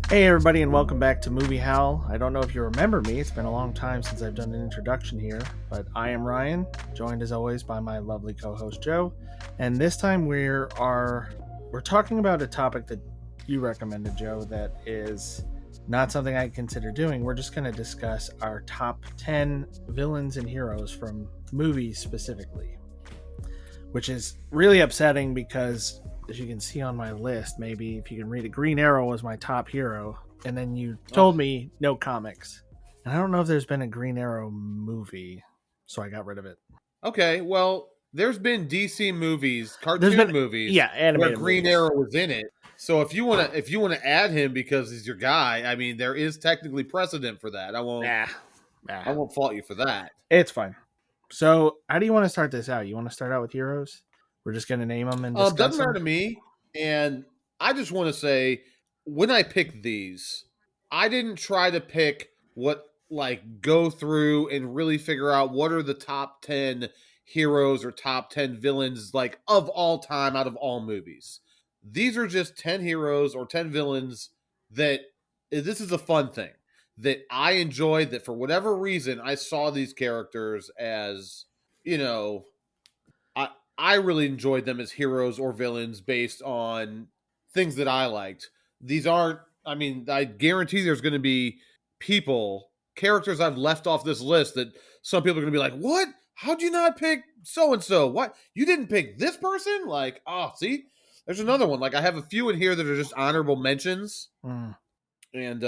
Hey everybody and welcome back to Movie Howl. I don't know if you remember me, it's been a long time since I've done an introduction here, but I am Ryan, joined as always by my lovely co-host Joe, and this time we're talking about a topic that you recommended, Joe, that is not something I consider doing. We're just going to discuss our top 10 villains and heroes from movies specifically, which is really upsetting because as you can see on my list, maybe if you can read it, Green Arrow was my top hero, and then you told me no comics. And I don't know if there's been a Green Arrow movie, so I got rid of it. Okay, well, there's been DC movies, There's cartoon been movies where animated Green movies. Arrow was in it. So if you wanna add him because he's your guy, I mean, there is technically precedent for that. I won't Nah, nah, I won't fault you for that. it's fine. So, how do you want to start this out? You want to start out with heroes? We're just gonna name them and discuss Doesn't matter them. to me. And I just want to say, when I picked these, I didn't try to pick go through and really figure out what are the top 10 heroes or top 10 villains like of all time out of all movies. These are just 10 heroes or 10 villains that this is a fun thing that I enjoyed, that for whatever reason I saw these characters as, you know, I I really enjoyed them as heroes or villains based on things that I liked. These aren't. I mean, I guarantee there's going to be characters I've left off this list that some people are going to be like, "What? How'd you not pick so and so? What? You didn't pick this person?" Like, oh, see, there's another one. Like, I have a few in here that are just honorable mentions, Mm. and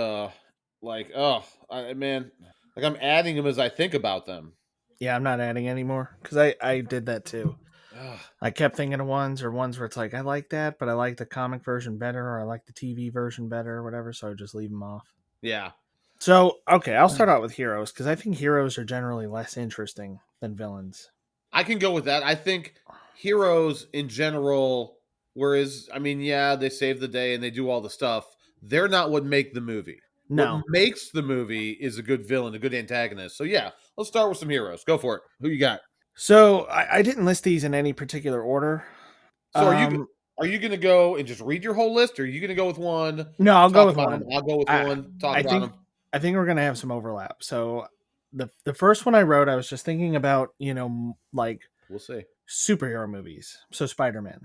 man, like I'm adding them as I think about them. Yeah, I'm not adding anymore because I did that too. Ugh. I kept thinking of ones where it's like I like that, but I like the comic version better, or I like the TV version better, or whatever. So I just leave them off. Yeah. So okay, I'll start out with heroes because I think heroes are generally less interesting than villains. I can go with that. I think heroes in general, whereas I mean, yeah, they save the day and they do all the stuff. They're not what make the movie. What No, makes the movie is a good villain, a good antagonist. So yeah, let's start with some heroes. Go for it. Who you got? so I didn't list these in any particular order. So Um, are you going to go and just read your whole list, or are you going to go with one, no, I'll go talk with about them? one. I'll go with I one, talk I about think them. I think we're gonna have some overlap. So the first one I wrote, I was just thinking about like We'll see. superhero movies. So Spider Man.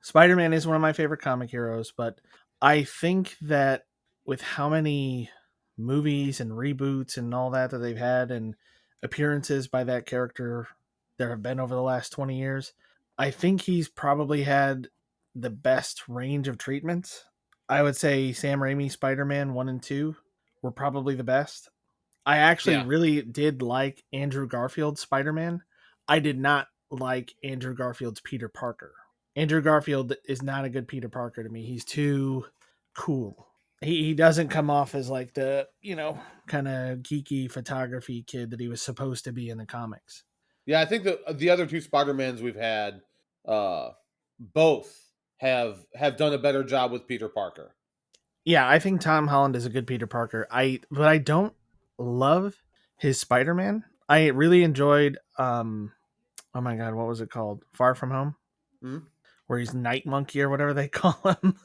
Spider Man is one of my favorite comic heroes, but I think that with how many movies and reboots and all that they've had and appearances by that character there have been over the last 20 years, I think he's probably had the best range of treatments. I would say Sam Raimi's Spider Man 1 and 2 were probably the best. I actually Yeah, really did like Andrew Garfield's Spider Man. I did not like Andrew Garfield's Peter Parker. Andrew Garfield is not a good Peter Parker to me. He's too cool. He doesn't come off as like the, kind of geeky photography kid that he was supposed to be in the comics. yeah. I think the other two Spider Mans we've had, uh, both have done a better job with Peter Parker. Yeah, I think Tom Holland is a good Peter Parker. But I don't love his Spider-Man. I really enjoyed oh my god, what was it called? Far From Home, Hmm? where he's Night Monkey or whatever they call him.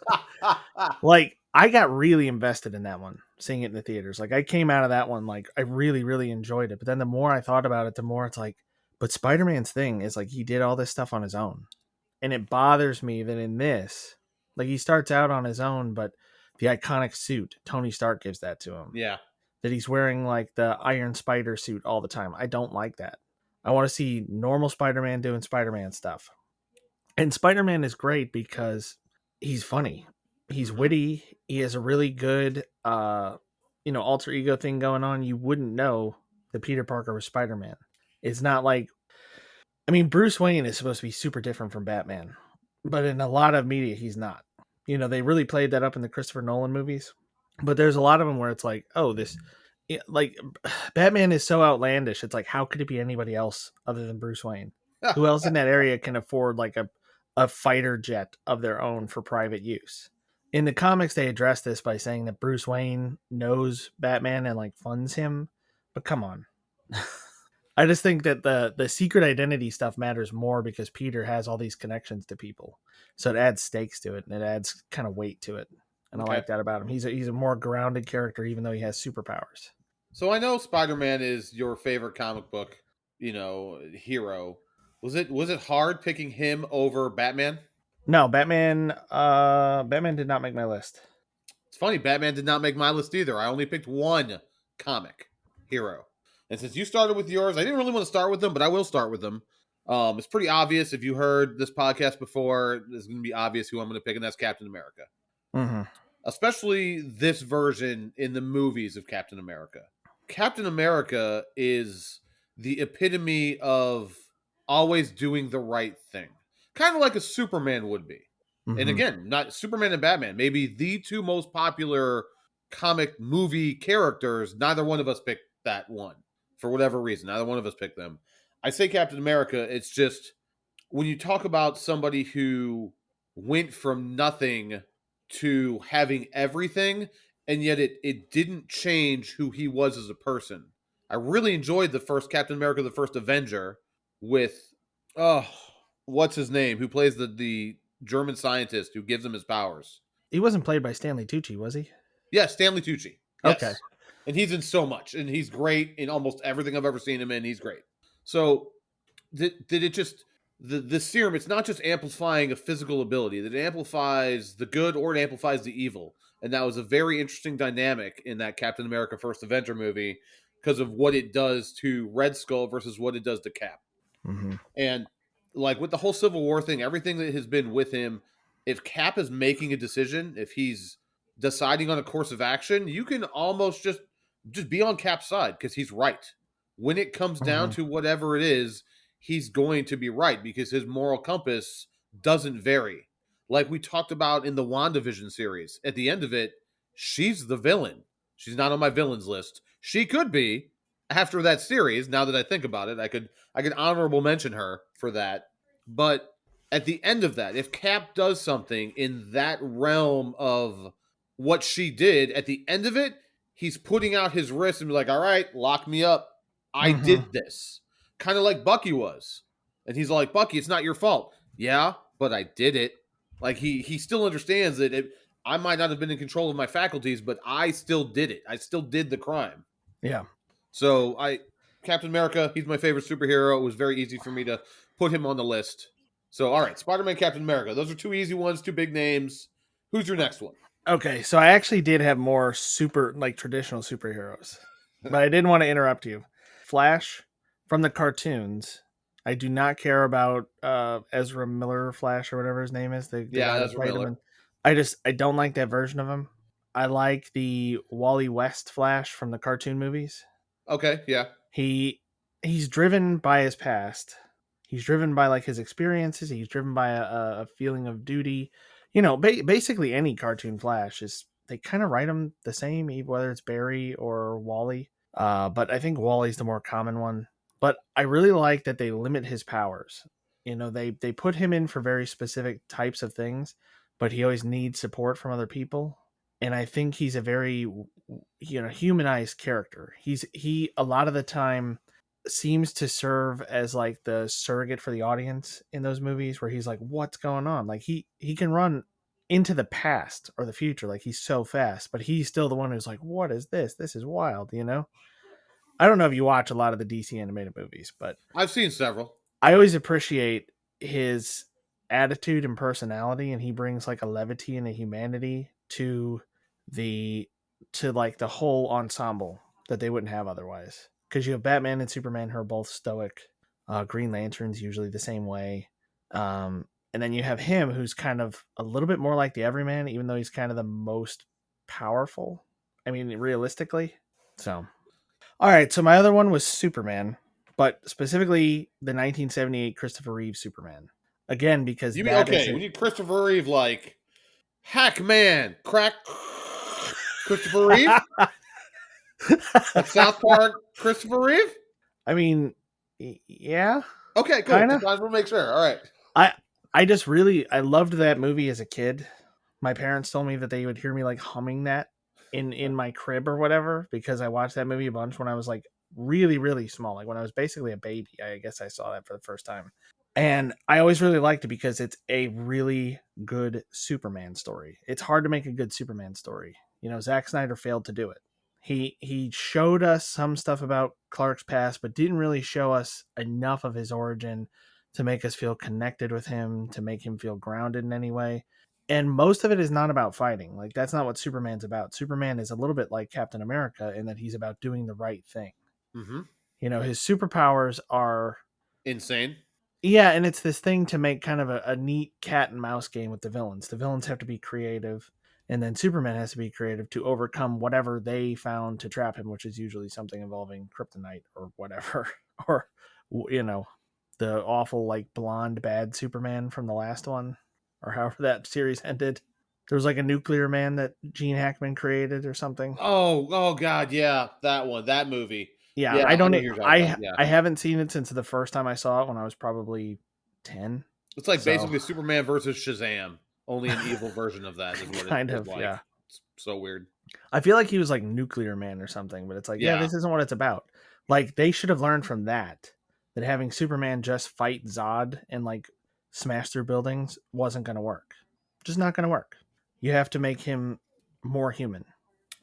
Like I got really invested in that one, seeing it in the theaters. Like I came out of that one like I really really enjoyed it. But then the more I thought about it, the more it's like, but Spider-Man's thing is like he did all this stuff on his own. And it bothers me that in this, like he starts out on his own, but the iconic suit, Tony Stark gives that to him. Yeah. That he's wearing like the Iron Spider suit all the time. I don't like that. I want to see normal Spider-Man doing Spider-Man stuff. And Spider-Man is great because he's funny. He's Hmm. witty. He has a really good alter ego thing going on. You wouldn't know that Peter Parker was Spider-Man. It's not like, I mean, Bruce Wayne is supposed to be super different from Batman, but in a lot of media he's not. They really played that up in the Christopher Nolan movies. But there's a lot of them where it's like, oh, this like Batman is so outlandish. It's like, how could it be anybody else other than Bruce Wayne? Who else in that area can afford like a fighter jet of their own for private use? In the comics, they address this by saying that Bruce Wayne knows Batman and like funds him. But come on. I just think that the secret identity stuff matters more because Peter has all these connections to people. So it adds stakes to it and it adds kind of weight to it. and I Okay. like that about him. He's a more grounded character, even though he has superpowers. So I know Spider-Man is your favorite comic book, hero. Was it hard picking him over Batman? No, Batman. Batman did not make my list. It's funny, Batman did not make my list either. I only picked one comic hero. And since you started with yours, I didn't really want to start with them, but I will start with them. It's pretty obvious if you heard this podcast before, it's going to be obvious who I'm going to pick, and that's Captain America. Mm-hmm. Especially this version in the movies of Captain America. Captain America is the epitome of always doing the right thing, kind of like a Superman would be. And Mm-hmm. again, not Superman and Batman, maybe the two most popular comic movie characters. Neither one of us picked that one for whatever reason. Neither one of us picked them. I say Captain America, it's just when you talk about somebody who went from nothing to having everything, and yet it didn't change who he was as a person. I really enjoyed the first Captain America, the first Avenger, with oh, what's his name? Who plays the German scientist who gives him his powers? He wasn't played by Stanley Tucci, was he? Yes, Stanley Tucci. Okay. Yes, and he's in so much, and he's great in almost everything I've ever seen him in. He's great. So did it just the serum? It's not just amplifying a physical ability; that it amplifies the good or it amplifies the evil. And that was a very interesting dynamic in that Captain America First Avenger movie because of what it does to Red Skull versus what it does to Cap. Mm-hmm. And like with the whole Civil War thing, everything that has been with him, if Cap is making a decision, if he's deciding on a course of action, you can almost just be on Cap's side because he's right. When it comes down Mm-hmm. to whatever it is, he's going to be right because his moral compass doesn't vary. Like we talked about in the WandaVision series, at the end of it, she's the villain. She's not on my villains list. She could be after that series. Now that I think about it, I could honorable mention her for that. But at the end of that, if Cap does something in that realm of what she did, at the end of it, he's putting out his wrist and be like, all right, lock me up. I Mm-hmm. did this. Kind of like Bucky was. And he's like, Bucky, it's not your fault. Yeah, but I did it. Like he still understands that I might not have been in control of my faculties, but I still did it. I still did the crime. Yeah. So Captain America, he's my favorite superhero. It was very easy for me to put him on the list. So all right, Spider-Man, Captain America. Those are two easy ones, two big names. Who's your next one? Okay, so I actually did have more traditional superheroes, but I didn't want to interrupt you. Flash from the cartoons. I do not care about Ezra Miller Flash or whatever his name is, the Yeah, guy that Ezra played him. Miller. I don't like that version of him. I like the Wally West Flash from the cartoon movies. Okay, yeah. He he's driven by his past. He's driven by like his experiences. He's driven by a feeling of duty. You know, basically any cartoon Flash is they kind of write him the same, whether it's Barry or Wally. But I think Wally's the more common one. But I really like that they limit his powers. You know, they put him in for very specific types of things, but he always needs support from other people. And I think he's a very humanized character. He a lot of the time seems to serve as like the surrogate for the audience in those movies where he's like, what's going on? Like he can run into the past or the future, like he's so fast, but he's still the one who's like, what is this? This is wild, you know? I don't know if you watch a lot of the DC animated movies, but I've seen several. I always appreciate his attitude and personality, and he brings like a levity and a humanity the to like the whole ensemble that they wouldn't have otherwise. Because you have Batman and Superman who are both stoic. Green Lantern's usually the same way. And then you have him who's kind of a little bit more like the everyman, even though he's kind of the most powerful. I mean, realistically. So, all right. So my other one was Superman, but specifically the 1978 Christopher Reeve Superman. Again, because You mean that is okay? We need Christopher Reeve, like Hackman, crack. Christopher Reeve, like South Park. Christopher Reeve. I mean, yeah, Okay, cool. kind Just of. wanted to make sure. All right. I just really I loved that movie as a kid. My parents told me that they would hear me like humming that in my crib or whatever because I watched that movie a bunch when I was like really small, like when I was basically a baby. I guess I saw that for the first time. And I always really liked it because it's a really good Superman story. It's hard to make a good Superman story. Zack Snyder failed to do it. He showed us some stuff about Clark's past, but didn't really show us enough of his origin to make us feel connected with him, to make him feel grounded in any way. And most of it is not about fighting. Like, that's not what Superman's about. Superman is a little bit like Captain America in that he's about doing the right thing. Mm-hmm. His superpowers are Insane. yeah, and it's this thing to make kind of a neat cat and mouse game with the villains. The villains have to be creative, and then Superman has to be creative to overcome whatever they found to trap him, which is usually something involving kryptonite or whatever, or the awful like blonde bad Superman from the last one, or however that series ended. There was like a nuclear man that Gene Hackman created or something. Oh God, yeah, that one, that movie. Yeah, Yeah, I I don't. know who you're talking about. Yeah, I haven't seen it since the first time I saw it when I was probably 10. it's like So basically Superman versus Shazam, only an evil version of that is what it kind was of, like. yeah. It's so weird. I feel like he was like Nuclear Man or something, but it's like, yeah, Yeah, this isn't what it's about. Like, they should have learned from that having Superman just fight Zod and like smash through buildings wasn't going to work. Just not going to work. You have to make him more human.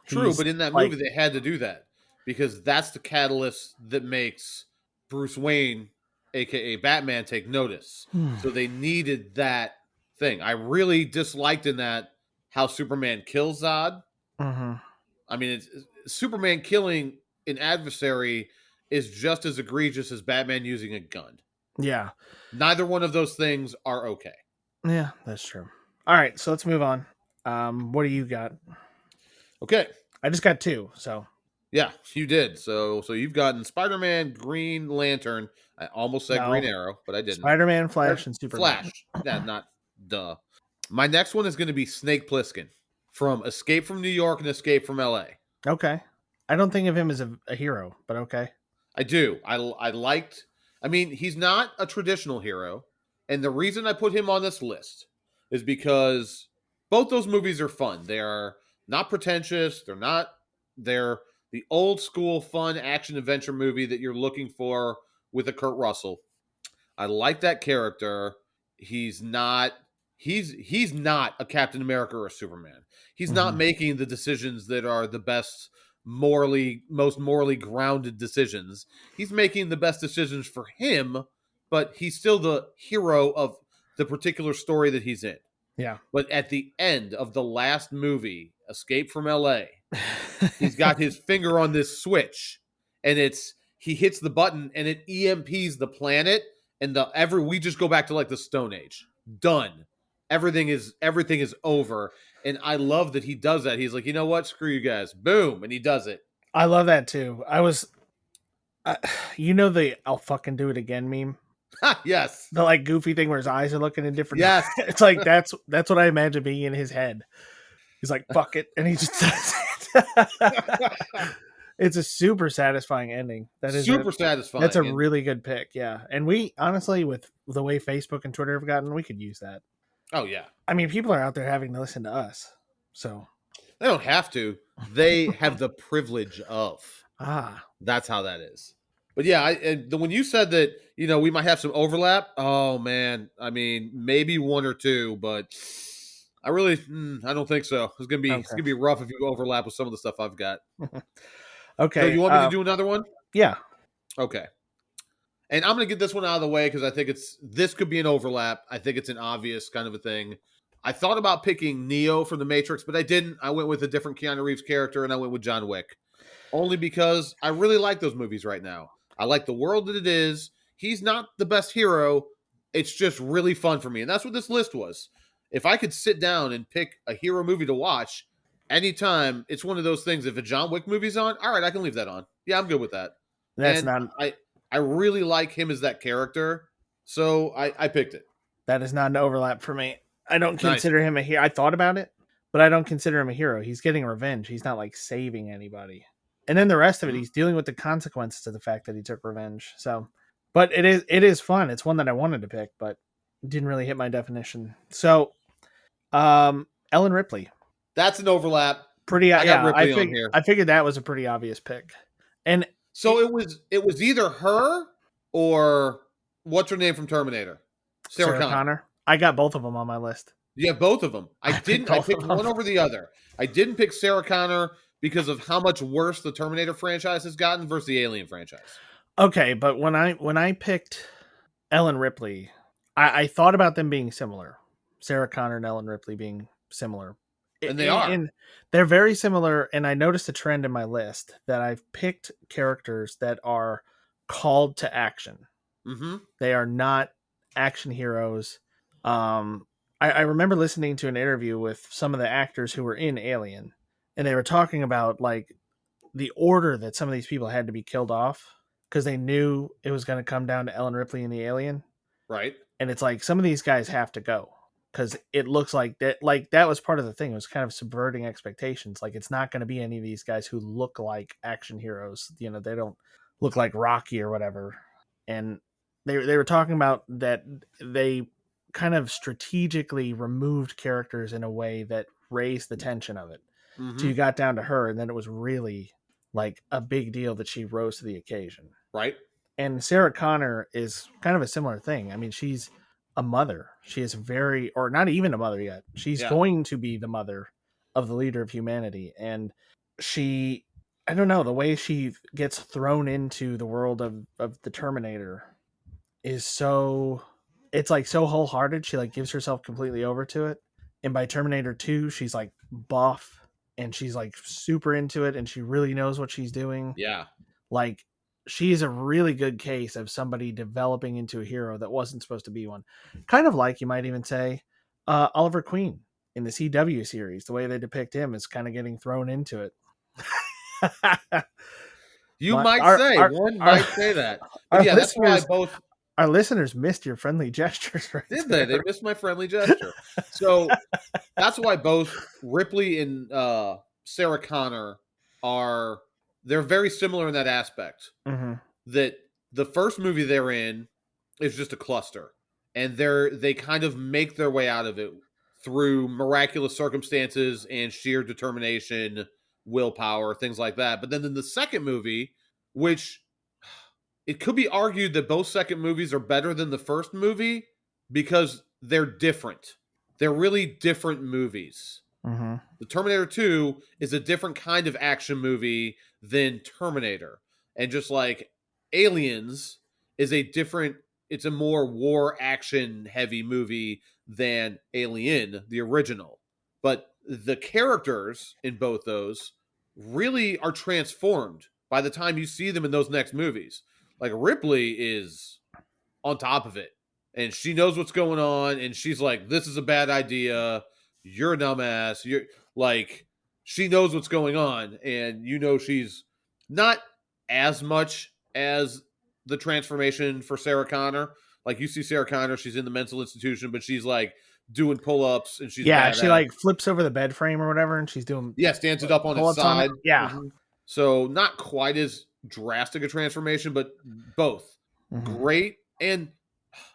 true. He's But in that like, movie, they had to do that because that's the catalyst that makes Bruce Wayne, aka Batman, take notice. So they needed that thing. I really disliked in that how Superman kills Zod. mm-hmm. I mean, Superman killing an adversary is just as egregious as Batman using a gun. Yeah. Neither one of those things are okay. Yeah, that's true. All right, so let's move on. What do you got? Okay. I just got two, so Yeah, you did. So you've gotten Spider-Man, Green Lantern. I almost said Green no. Arrow, but I didn't. Spider-Man, Flash, and Superman. Flash. Yeah, not duh. My next one is going to be Snake Plissken from Escape from New York and Escape from LA. Okay. I don't think of him as a hero, but okay. I do. I liked. I mean, he's not a traditional hero, and the reason I put him on this list is because both those movies are fun. They are not pretentious. They're not. They're the old school fun action adventure movie that you're looking for with a Kurt Russell. I like that character. He's not. He's not a Captain America or a Superman. He's not making the decisions that are the best most morally grounded decisions. He's making the best decisions for him, but he's still the hero of the particular story that he's in. Yeah. But at the end of the last movie, Escape from LA, he's got his finger on this switch, and he hits the button and it EMPs the planet, and we just go back to like the Stone Age. Done. Everything is over. And I love that he does that. He's like, you know what? Screw you guys. Boom. And he does it. I love that too. The "I'll fucking do it again" meme. Yes. The like goofy thing where his eyes are looking in different. Yes. It's like that's what I imagine being in his head. He's like, "Fuck it," and he just does it. It's a super satisfying ending. That is super satisfying. That's a really good pick. Yeah, and we honestly, with the way Facebook and Twitter have gotten, we could use that. Oh yeah. I mean, people are out there having to listen to us, so they don't have to. They have the privilege of. That's how that is. But yeah, when you said that, we might have some overlap. Oh man, I mean, maybe one or two, but I don't think so. It's gonna be rough if you overlap with some of the stuff I've got. Okay. So you want me to do another one? Yeah. Okay. And I'm going to get this one out of the way because I think this could be an overlap. I think it's an obvious kind of a thing. I thought about picking Neo from The Matrix, but I didn't. I went with a different Keanu Reeves character, and I went with John Wick. Only because I really like those movies right now. I like the world that it is. He's not the best hero. It's just really fun for me. And that's what this list was. If I could sit down and pick a hero movie to watch anytime, it's one of those things. If a John Wick movie's on, all right, I can leave that on. Yeah, I'm good with that. I really like him as that character, so I picked it. That is not an overlap for me. I don't consider him a hero. I thought about it, but I don't consider him a hero. He's getting revenge. He's not like saving anybody. And then the rest of it, he's dealing with the consequences of the fact that he took revenge. So, but it is fun. It's one that I wanted to pick, but didn't really hit my definition. So, Ellen Ripley. That's an overlap. I figured that was a pretty obvious pick. And so it was either her or what's her name from Terminator? Sarah Sarah Connor. Connor. I got both of them on my list. You have both of them. I I picked didn't. I both picked of them. one over the other. I didn't pick Sarah Connor because of how much worse the Terminator franchise has gotten versus the Alien franchise. Okay, but when I picked Ellen Ripley, I thought about them being similar. Sarah Connor and Ellen Ripley being similar. And they are. And they're very similar, and I noticed a trend in my list that I've picked characters that are called to action. Mm-hmm. They are not action heroes. I remember listening to an interview with some of the actors who were in Alien, and they were talking about like the order that some of these people had to be killed off because they knew it was going to come down to Ellen Ripley and the alien. Right. And it's like some of these guys have to go because it looks like that was part of the thing. It was kind of subverting expectations. Like it's not going to be any of these guys who look like action heroes. You know, they don't look like Rocky or whatever. And they were talking about that they kind of strategically removed characters in a way that raised the tension of it. Mm-hmm. So you got down to her, and then it was really like a big deal that she rose to the occasion. Right. And Sarah Connor is kind of a similar thing. I mean, she's a mother. She is very, or not even a mother yet. She's going to be the mother of the leader of humanity. And she, I don't know, the way she gets thrown into the world of the Terminator is so, it's like so wholehearted. She like gives herself completely over to it. And by Terminator 2, she's like buff and she's like super into it and she really knows what she's doing. Yeah. Like she's a really good case of somebody developing into a hero that wasn't supposed to be one. Kind of like, you might even say, Oliver Queen in the CW series. The way they depict him is kind of getting thrown into it. One might say that. But yeah, that's why both our listeners missed your friendly gestures. Right? Did they? They missed my friendly gesture. So that's why both Ripley and Sarah Connor they're very similar in that aspect. Mm-hmm. That the first movie they're in is just a cluster, and they kind of make their way out of it through miraculous circumstances and sheer determination, willpower, things like that. But then in the second movie, which it could be argued that both second movies are better than the first movie because they're different. They're really different movies. Mm-hmm. The Terminator 2 is a different kind of action movie than Terminator. And just like Aliens is it's a more war action heavy movie than Alien, the original. But the characters in both those really are transformed by the time you see them in those next movies. Like Ripley is on top of it and she knows what's going on and she's like, this is a bad idea. You're a dumbass. You're like, she knows what's going on and you know, she's not as much as the transformation for Sarah Connor. Like you see Sarah Connor, she's in the mental institution, but she's like doing pull-ups and she's she like flips over the bed frame or whatever and she's doing stands it up on its side. Yeah. Mm-hmm. So not quite as drastic a transformation, but both great. And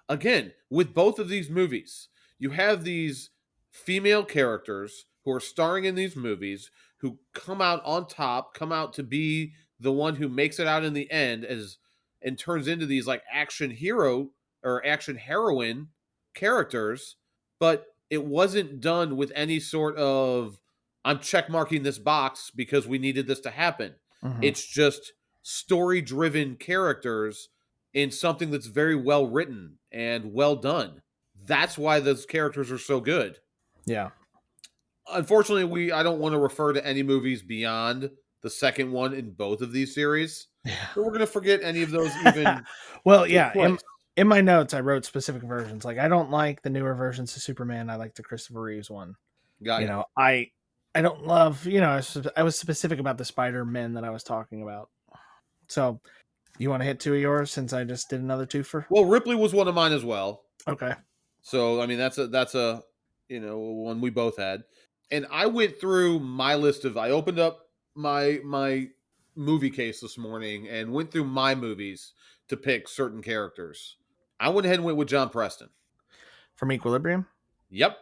again, with both of these movies, you have these female characters who are starring in these movies who come out on top, come out to be the one who makes it out in the end and turns into these like action hero or action heroine characters, but it wasn't done with any sort of I'm checkmarking this box because we needed this to happen. It's just story-driven characters in something that's very well written and well done. That's why those characters are so good. Yeah. Unfortunately, I don't want to refer to any movies beyond the second one in both of these series. Yeah. So we're going to forget any of those even. Well, yeah. In my notes, I wrote specific versions. Like, I don't like the newer versions of Superman. I like the Christopher Reeves one. Got it. I don't love, I was specific about the Spider-Men that I was talking about. So, you want to hit two of yours since I just did another twofer? Well, Ripley was one of mine as well. Okay. So, I mean, that's a one we both had. And I went through my list I opened up my movie case this morning and went through my movies to pick certain characters. I went ahead and went with John Preston. From Equilibrium? Yep.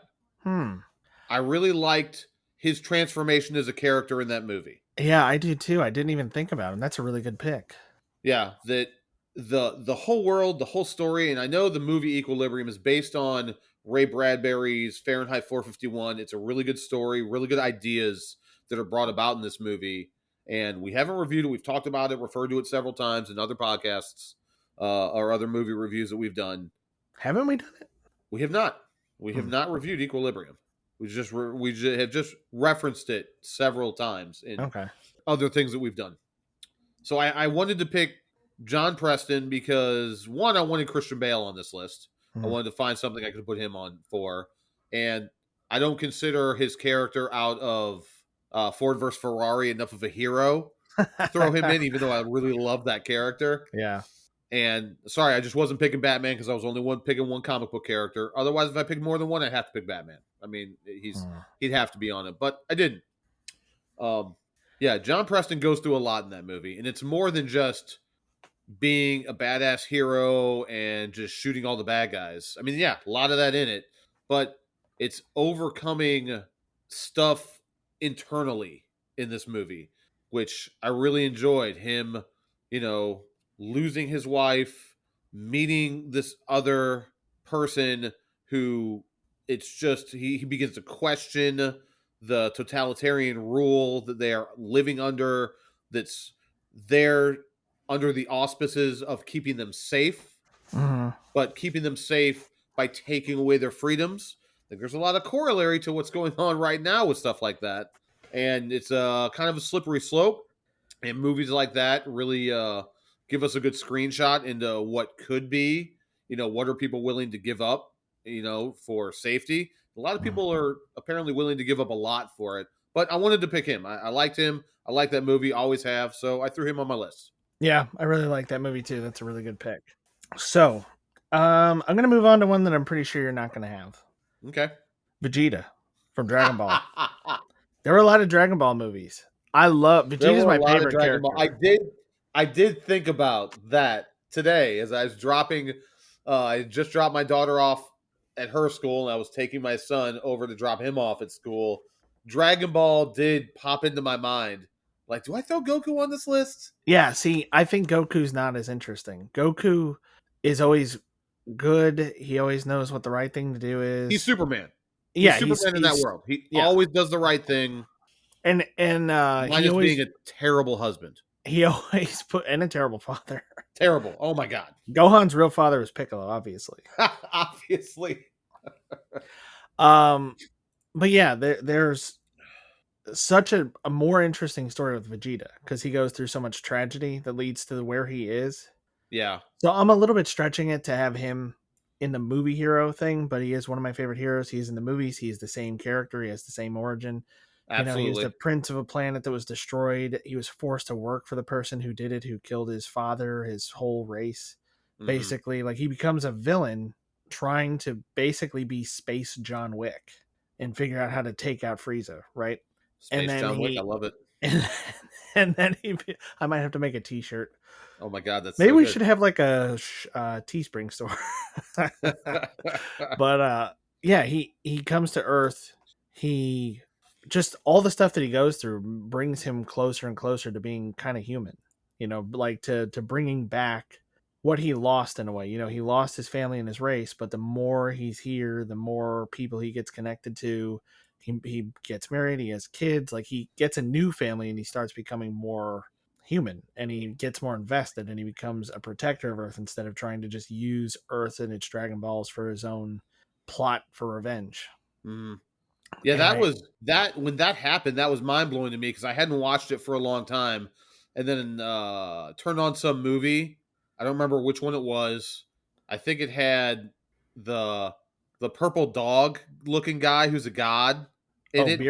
I really liked his transformation as a character in that movie. Yeah, I do too. I didn't even think about him. That's a really good pick. Yeah, that the whole world, the whole story, and I know the movie Equilibrium is based on Ray Bradbury's Fahrenheit 451. It's a really good story, really good ideas that are brought about in this movie. And we haven't reviewed it. We've talked about it, referred to it several times in other podcasts or other movie reviews that we've done. Haven't we done it? We have not. We have not reviewed Equilibrium. Have just referenced it several times in Okay. other things that we've done. So I wanted to pick John Preston because, one, I wanted Christian Bale on this list. I wanted to find something I could put him on for. And I don't consider his character out of Ford versus Ferrari enough of a hero to throw him in, even though I really love that character. Yeah. And sorry, I just wasn't picking Batman because I was only picking one comic book character. Otherwise, if I picked more than one, I'd have to pick Batman. I mean, he'd have to be on it, but I didn't. Yeah, John Preston goes through a lot in that movie, and it's more than just being a badass hero and just shooting all the bad guys. I mean, yeah, a lot of that in it, but it's overcoming stuff internally in this movie, which I really enjoyed. Him, losing his wife, meeting this other person who it's just he begins to question the totalitarian rule that they are living under, that's there under the auspices of keeping them safe, but keeping them safe by taking away their freedoms. I think there's a lot of corollary to what's going on right now with stuff like that. And it's kind of a slippery slope. And movies like that really give us a good screenshot into what could be, what are people willing to give up, for safety. A lot of people are apparently willing to give up a lot for it. But I wanted to pick him. I liked him. I like that movie, always have. So I threw him on my list. Yeah, I really like that movie too. That's a really good pick. So, I'm going to move on to one that I'm pretty sure you're not going to have. Okay. Vegeta from Dragon Ball. There were a lot of Dragon Ball movies. I love Vegeta's my favorite character. I did think about that today as I was dropping. I just dropped my daughter off at her school, and I was taking my son over to drop him off at school. Dragon Ball did pop into my mind. Like, do I throw Goku on this list? Yeah, see, I think Goku's not as interesting. Goku is always good. He always knows what the right thing to do is. He's Superman. Yeah, he's Superman in that world. He always does the right thing. And he always being a terrible husband. He always and a terrible father. Terrible. Oh my God. Gohan's real father was Piccolo, obviously. Obviously. But yeah, there's such a more interesting story with Vegeta because he goes through so much tragedy that leads to where he is. Yeah. So I'm a little bit stretching it to have him in the movie hero thing, but he is one of my favorite heroes. He's in the movies. He's the same character. He has the same origin. Absolutely. He was the prince of a planet that was destroyed. He was forced to work for the person who did it, who killed his father, his whole race. Basically, like he becomes a villain trying to basically be Space John Wick and figure out how to take out Frieza, right? Space John Wick, I love it. And then I might have to make a t-shirt. Oh my God, that's maybe so we good. should have like a Teespring store. But yeah, he comes to Earth. He just all the stuff that he goes through brings him closer and closer to being kind of human, like to bringing back what he lost in a way. He lost his family and his race, but the more he's here, the more people he gets connected to. He gets married, he has kids, like he gets a new family and he starts becoming more human and he gets more invested and he becomes a protector of Earth instead of trying to just use Earth and its Dragon Balls for his own plot for revenge. Yeah, when that happened, that was mind blowing to me because I hadn't watched it for a long time, and then turned on some movie. I don't remember which one it was. I think it had the purple dog looking guy who's a god in it.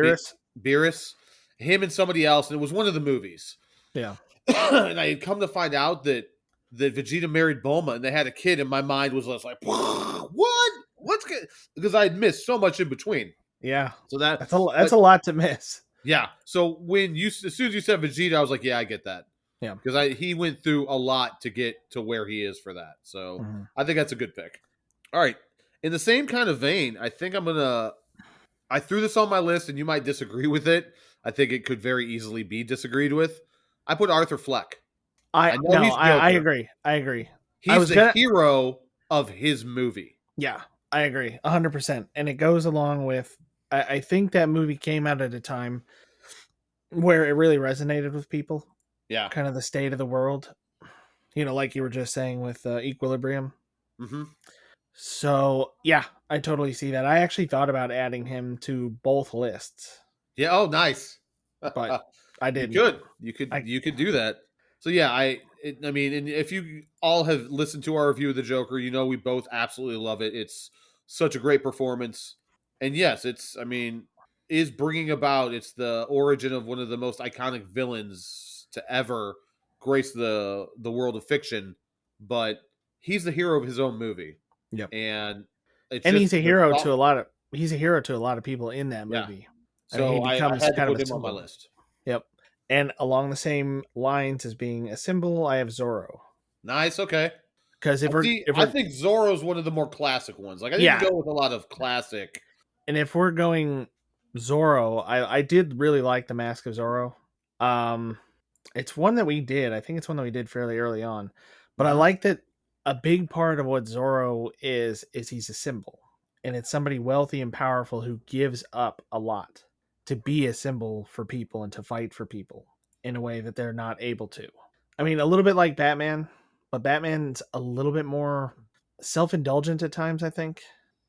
Beerus. Him and somebody else, and it was one of the movies. Yeah. And I had come to find out that Vegeta married Bulma and they had a kid, and my mind was just like, what? What's good? Because I had missed so much in between. Yeah. So that's a lot to miss. Yeah. So as soon as you said Vegeta, I was like, yeah, I get that. Yeah. Because he went through a lot to get to where he is for that. So I think that's a good pick. All right. In the same kind of vein, I think I threw this on my list and you might disagree with it. I think it could very easily be disagreed with. I put Arthur Fleck. I know he's I Joker. agree. I agree. I He's was the gonna, hero of his movie. yeah, I agree 100%. And it goes along with, I think that movie came out at a time where it really resonated with people, Yeah. kind of the state of the world, like you were just saying with Equilibrium. Hmm. So, yeah, I totally see that. I actually thought about adding him to both lists, Yeah. Oh, nice. but I You didn't. could. I You could do that. So yeah, I mean, and if you all have listened to our review of the Joker, you know we both absolutely love it. It's such a great performance, and yes, it's. I mean, is bringing about. It's the origin of one of the most iconic villains to ever grace the world of fiction, but he's the hero of his own movie, Yep. and it's And just the thought. he's a hero to a lot of people in that Yeah. movie. I mean, he So I becomes had to kind of put a him on my symbol. list. Yep. And along the same lines as being a symbol, I have Zorro. Nice. Okay. Because I see. I think Zorro's one of the more classic ones. Like I didn't yeah, go with a lot of classic. and if we're going Zorro, I did really like the Mask of Zorro. Um, it's one that we did. I think it's one that we did fairly early on, but I Hmm. like that a big part of what Zorro is he's a symbol, and it's somebody wealthy and powerful who gives up a lot to be a symbol for people and to fight for people in a way that they're not able to. I mean, a little bit like Batman, but Batman's a little bit more self-indulgent at times, I think.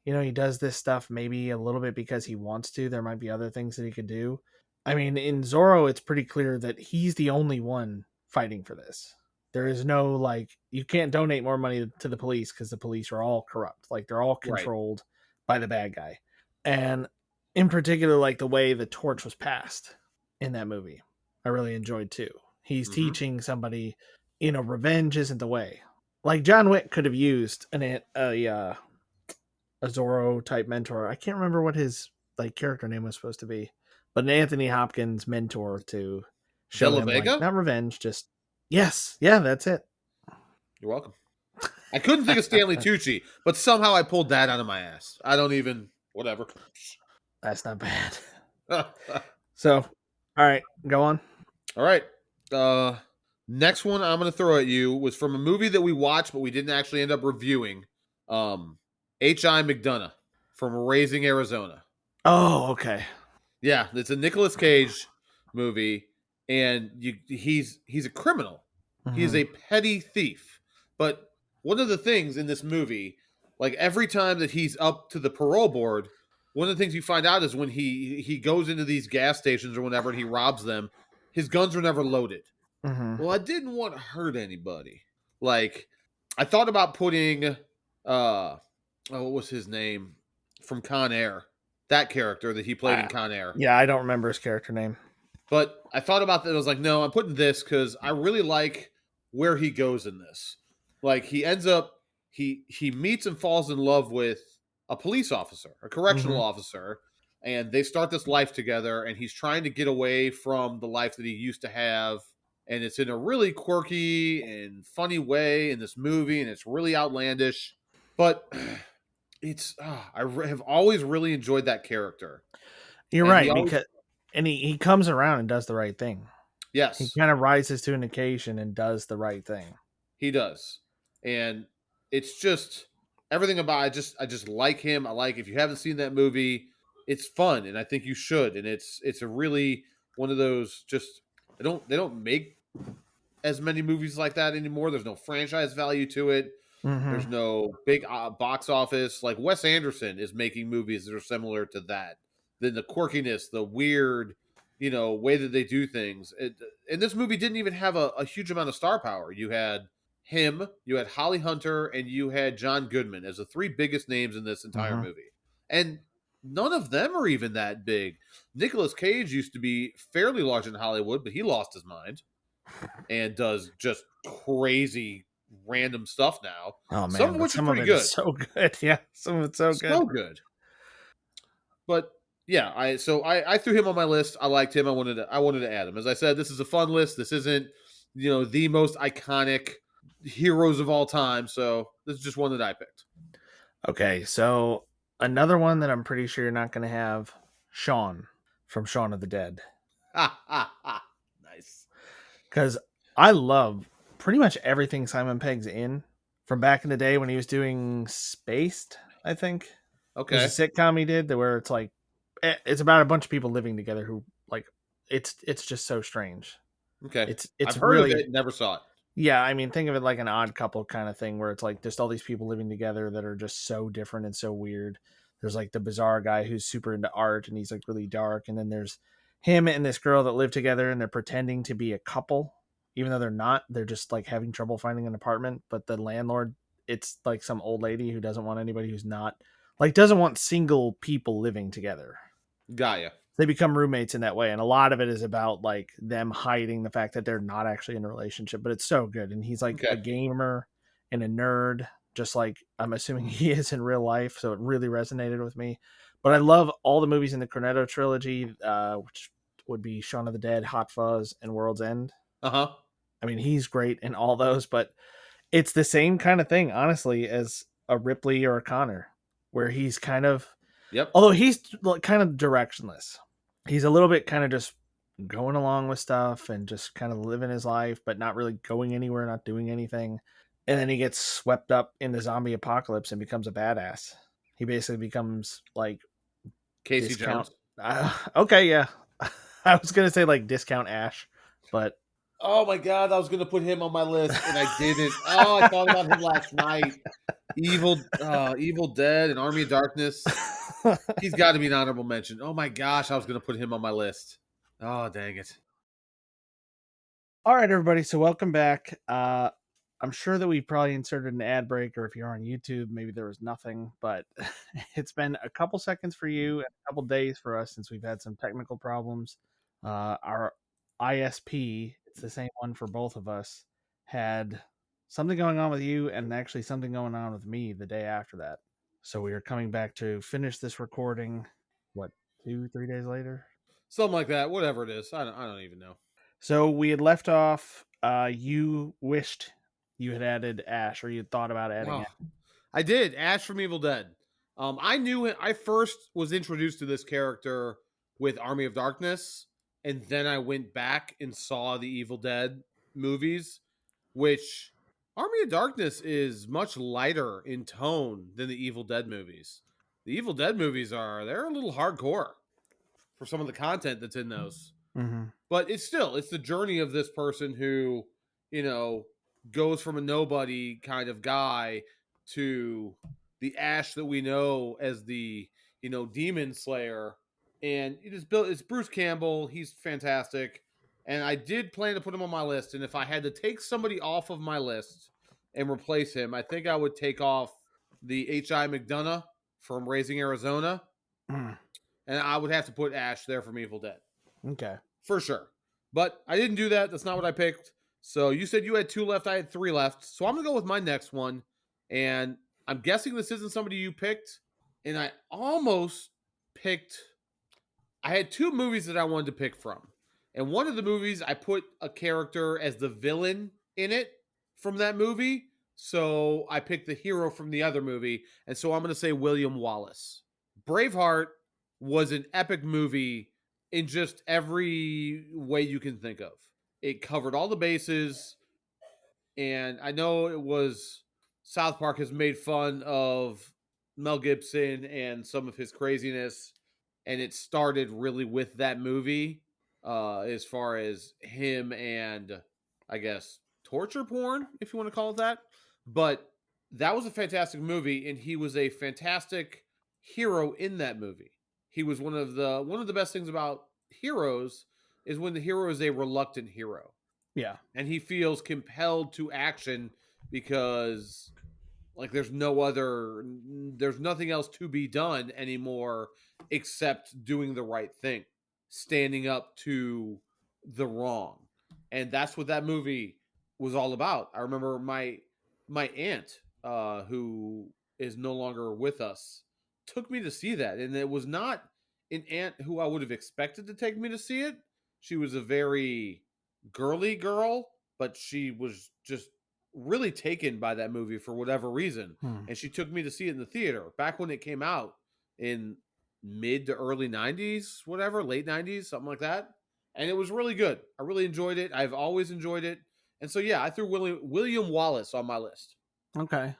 He does this stuff maybe a little bit because he wants to. There might be other things that he could do. I mean, in Zorro, it's pretty clear that he's the only one fighting for this. There is no, like, you can't donate more money to the police because the police are all corrupt. Like, they're all Right. controlled by the bad guy. And in particular, like the way the torch was passed in that movie, I really enjoyed too. He's Hmm. teaching somebody, revenge isn't the way. Like John Wick could have used a Zorro type mentor. I can't remember what his like character name was supposed to be, but an Anthony Hopkins mentor to De show La him like Vega. not revenge, just yes, yeah, that's it. You're welcome. I couldn't think of Stanley Tucci, but somehow I pulled that out of my ass. I don't even. Whatever. That's not bad. All So, all right, go on. right. Next one I'm going to throw at you was from a movie that we watched, but we didn't actually end up reviewing. Um, H.I. McDonough from Raising Arizona. Oh, okay. Yeah, it's a Nicolas Cage movie, and he's a criminal. He is Mm-hmm. a petty thief. But one of the things in this movie, like every time that he's up to the parole board, one of the things you find out is when he goes into these gas stations or whatever and he robs them, his guns are never loaded. Mm-hmm. Well, I didn't want to hurt anybody. Like I thought about putting what was his name from Con Air? That character that he played in Con Air. Yeah, I don't remember his character name. But I thought about that. I was like, no, I'm putting this because I really like where he goes in this. Like he ends up he meets and falls in love with a police officer, a Mm-hmm. correctional officer, and they start this life together. And he's trying to get away from the life that he used to have. And it's in a really quirky and funny way in this movie, and it's really outlandish. But it's have always really enjoyed that character, You're and he right always because and he comes around and does the right thing. He yes. kind of rises to an occasion and does the right thing. He does. And it's just everything about I just like him. I like if you haven't seen that movie, it's fun and I think you should. And it's a really one of those just they don't make as many movies like that anymore. There's no franchise value to it. Mm-hmm. There's no big box office. Like Wes Anderson is making movies that are similar to that. Then the quirkiness, the weird, way that they do things. And this movie didn't even have a huge amount of star power. You had him, you had Holly Hunter, and you had John Goodman as the three biggest names in this entire Mm-hmm. movie. And none of them are even that big. Nicolas Cage used to be fairly large in Hollywood, but he lost his mind and does just crazy random stuff now. Oh Some man, of but which is some of pretty it is good. so good. Yeah, some of it's so good. So good. But yeah, I threw him on my list. I liked him. I wanted to add him. As I said, this is a fun list. This isn't, the most iconic heroes of all time. So this is just one that I picked. Okay, so another one that I'm pretty sure you're not going to have, Shaun from Shaun of the Dead, Ha ha ha. Nice. because I love pretty much everything Simon Pegg's in from back in the day when he was doing Spaced, I think. There's a Okay. sitcom he did where it's like it's about a bunch of people living together who like it's just so strange. Okay. It's I've heard of really it, never saw it. yeah, I mean think of it like an Odd Couple kind of thing where it's like just all these people living together that are just so different and so weird. There's like the bizarre guy who's super into art and he's like really dark, and then there's him and this girl that live together and they're pretending to be a couple even though they're not. They're just like having trouble finding an apartment, but the landlord, it's like some old lady who doesn't want anybody who's not like doesn't want single people living together. Got ya. They become roommates in that way, and a lot of it is about like them hiding the fact that they're not actually in a relationship, but it's so good. And he's like a Okay. gamer and a nerd, just like I'm assuming he is in real life, so it really resonated with me. But I love all the movies in the Cornetto trilogy, which would be Shaun of the Dead, Hot Fuzz, and World's End. Uh-huh. I mean, he's great in all those, but it's the same kind of thing, honestly, as a Ripley or a Connor, where he's kind of, Yep. although he's kind of directionless, he's a little bit kind of just going along with stuff and just kind of living his life, but not really going anywhere, not doing anything. And then he gets swept up in the zombie apocalypse and becomes a badass. He basically becomes like Casey discount. Jones. Okay, yeah. I was going to say like discount Ash, but Oh my god, I was gonna put him on my list and I didn't. Oh, I thought about him last night. Evil Dead and Army of Darkness. He's got to be an honorable mention. Oh my gosh, I was gonna put him on my list. Oh dang it. all right, everybody. So welcome back. I'm sure that we probably inserted an ad break, or if you're on YouTube, maybe there was nothing, but it's been a couple seconds for you and a couple days for us since we've had some technical problems. Our ISP, it's the same one for both of us, had something going on with you and actually something going on with me the day after that. So we are coming back to finish this recording, what, 2, 3 days later? Something like that. Whatever it is. I don't even know. So we had left off. You wished you had added Ash, or you had thought about adding Oh, Ash. I did. Ash from Evil Dead. I knew it. I first was introduced to this character with Army of Darkness, and then I went back and saw the Evil Dead movies, which Army of Darkness is much lighter in tone than the Evil Dead movies. The Evil Dead movies they're a little hardcore for some of the content that's in those. Mm-hmm. But it's the journey of this person who, you know, goes from a nobody kind of guy to the Ash that we know as the, demon slayer. And it's Bruce Campbell. He's fantastic. And I did plan to put him on my list. And if I had to take somebody off of my list and replace him, I think I would take off the H.I. McDonough from Raising Arizona. Mm. And I would have to put Ash there from Evil Dead. Okay. For sure. But I didn't do that. That's not what I picked. So you said you had 2 left. I had 3 left. So I'm going to go with my next one. And I'm guessing this isn't somebody you picked. And I almost picked. I had 2 movies that I wanted to pick from. And one of the movies, I put a character as the villain in it from that movie. So I picked the hero from the other movie. And so I'm going to say William Wallace. Braveheart was an epic movie in just every way you can think of. It covered all the bases, and I know it was South Park has made fun of Mel Gibson and some of his craziness, and it started really with that movie, as far as him and I guess torture porn, if you want to call it that. But that was a fantastic movie, and he was a fantastic hero in that movie. He was one of the best things about heroes is when the hero is a reluctant hero Yeah. and he feels compelled to action because like there's nothing else to be done anymore except doing the right thing, standing up to the wrong. And that's what that movie was all about. I remember my aunt, who is no longer with us, took me to see that, and it was not an aunt who I would have expected to take me to see it. She was a very girly girl, but she was just really taken by that movie for whatever reason. Hmm. And she took me to see it in the theater back when it came out in mid to early 90s, whatever, late 90s, something like that. And it was really good. I really enjoyed it. I've always enjoyed it. And so yeah, I threw William Wallace on my list. Okay.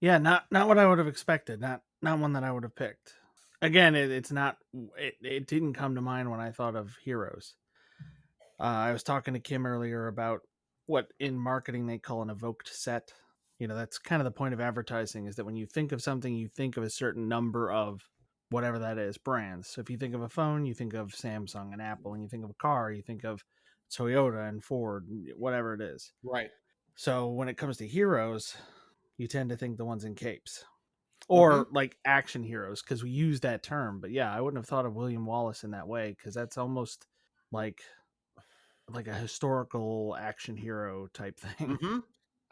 Yeah, not what I would have expected. Not one that I would have picked. Again, it's not. It didn't come to mind when I thought of heroes. I was talking to Kim earlier about what in marketing they call an evoked set. That's kind of the point of advertising, is that when you think of something, you think of a certain number of whatever that is, brands. So if you think of a phone, you think of Samsung and Apple, and you think of a car, you think of Toyota and Ford, whatever it is. Right. So when it comes to heroes, you tend to think the ones in capes Mm-hmm. or like action heroes, because we use that term. But yeah, I wouldn't have thought of William Wallace in that way, because that's almost like a historical action hero type thing. Mm-hmm.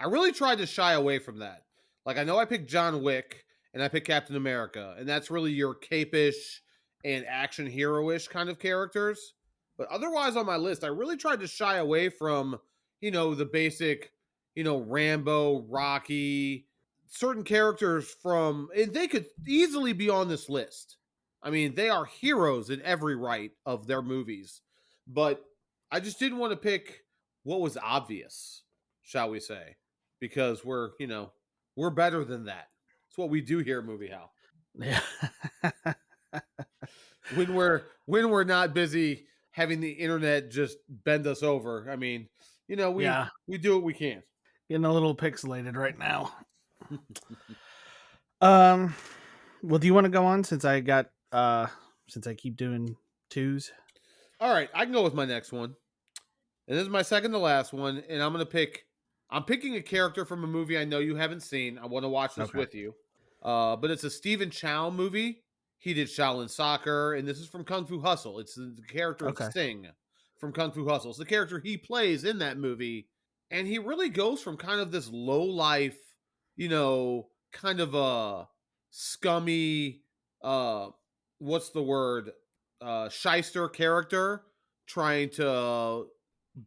I really tried to shy away from that. Like I know I picked John Wick and I picked Captain America, and that's really your capish and action hero-ish kind of characters. But otherwise on my list, I really tried to shy away from, the basic, Rambo, Rocky, certain characters from and they could easily be on this list. I mean, they are heroes in every right of their movies. But I just didn't want to pick what was obvious, shall we say, because we're better than that. It's what we do here at Movie How. Yeah. When we're not busy having the internet just bend us over. I mean, we Yeah. we do what we can. Getting a little pixelated right now. Um well, do you want to go on, since I keep doing twos? All right, I can go with my next one. And this is my second to last one, and I'm picking a character from a movie I know you haven't seen. I want to watch this Okay. with you. But it's a Stephen Chow movie. He did Shaolin Soccer, and this is from Kung Fu Hustle. It's the character of Okay. Sting from Kung Fu Hustle. It's the character he plays in that movie, and he really goes from kind of this low life, kind of a scummy, what's the word, shyster character, trying to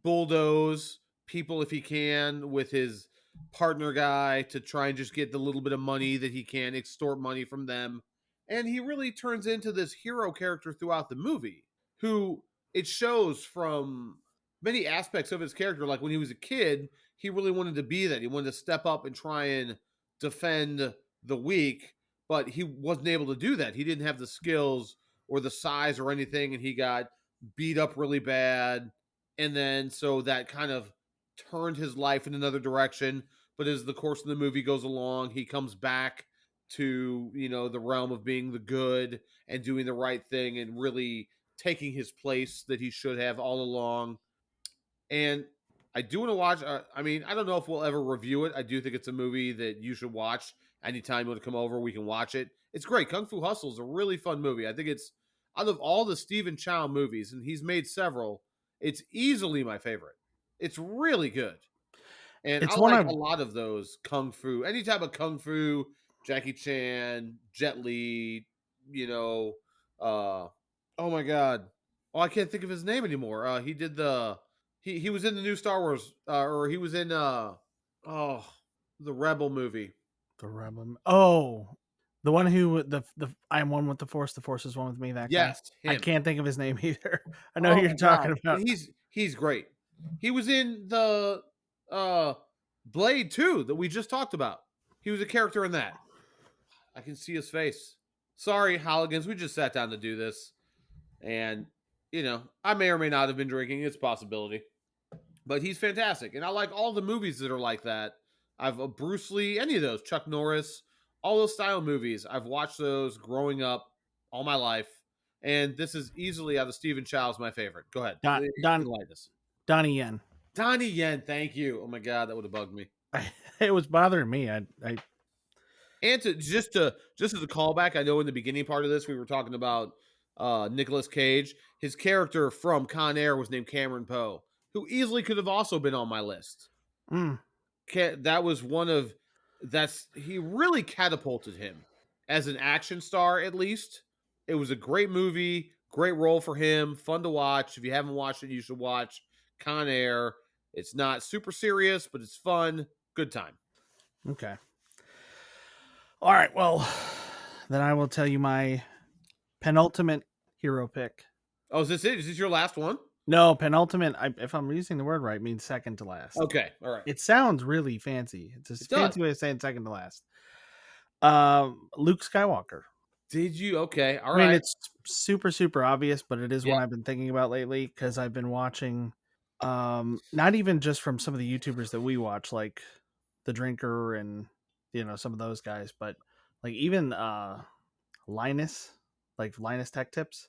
bulldoze people if he can with his partner guy to try and just get the little bit of money that he can, extort money from them. And he really turns into this hero character throughout the movie, who it shows from many aspects of his character. Like when he was a kid, he really wanted to be that. He wanted to step up and try and defend the weak, but he wasn't able to do that. He didn't have the skills or the size or anything, and he got beat up really bad. And then so that kind of turned his life in another direction. But as the course of the movie goes along, he comes back to, the realm of being the good and doing the right thing and really taking his place that he should have all along. And I do want to watch. I mean, I don't know if we'll ever review it. I do think it's a movie that you should watch anytime you want to come over. We can watch it. It's great. Kung Fu Hustle is a really fun movie. I think it's out of all the Stephen Chow movies, and he's made several. It's easily my favorite. It's really good, and I It's one like a I've lot of those kung fu. Any type of kung fu, Jackie Chan, Jet Li. You know, oh my god, oh I can't think of his name anymore. He did the he was in the new Star Wars, or he was in oh the Rebel movie. the rebel. Oh, the one who the I'm one with the Force is one with me. That guy. Yes, I him. can't think of his name either. I know who Oh you're my god, talking about. he's great. He was in the uh Blade 2 that we just talked about. He was a character in that. I can see his face. Sorry, Holligans, we just sat down to do this, and I may or may not have been drinking. It's a possibility, but he's fantastic, and I like all the movies that are like that. I've Bruce Lee, any of those, Chuck Norris, all those style movies. I've watched those growing up all my life, and this is easily out of Stephen Chow's my favorite. Go ahead, enlighten us. Donnie Yen. Donnie Yen, thank you. Oh my god, that would have bugged me. It was bothering me. I And just as a callback, I know in the beginning part of this we were talking about Nicolas Cage. His character from Con Air was named Cameron Poe, who easily could have also been on my list. mm, That was one of that's he really catapulted him as an action star. At least it was a great movie, great role for him, fun to watch. If you haven't watched it, you should watch Con Air. It's not super serious, but it's fun, good time. okay. All right. Well, then I will tell you my penultimate hero pick. Oh, is this it? Is this your last one? No, penultimate. If I'm using the word right, means second to last. Okay, all right. It sounds really fancy. It's a It does. fancy way of saying second to last. Luke Skywalker. Did you? Okay, all I mean, right. it's super super obvious, but it is Yeah. one I've been thinking about lately because I've been watching. Not even just from some of the YouTubers that we watch, like the Drinker and some of those guys, but like even Linus, like Linus Tech Tips.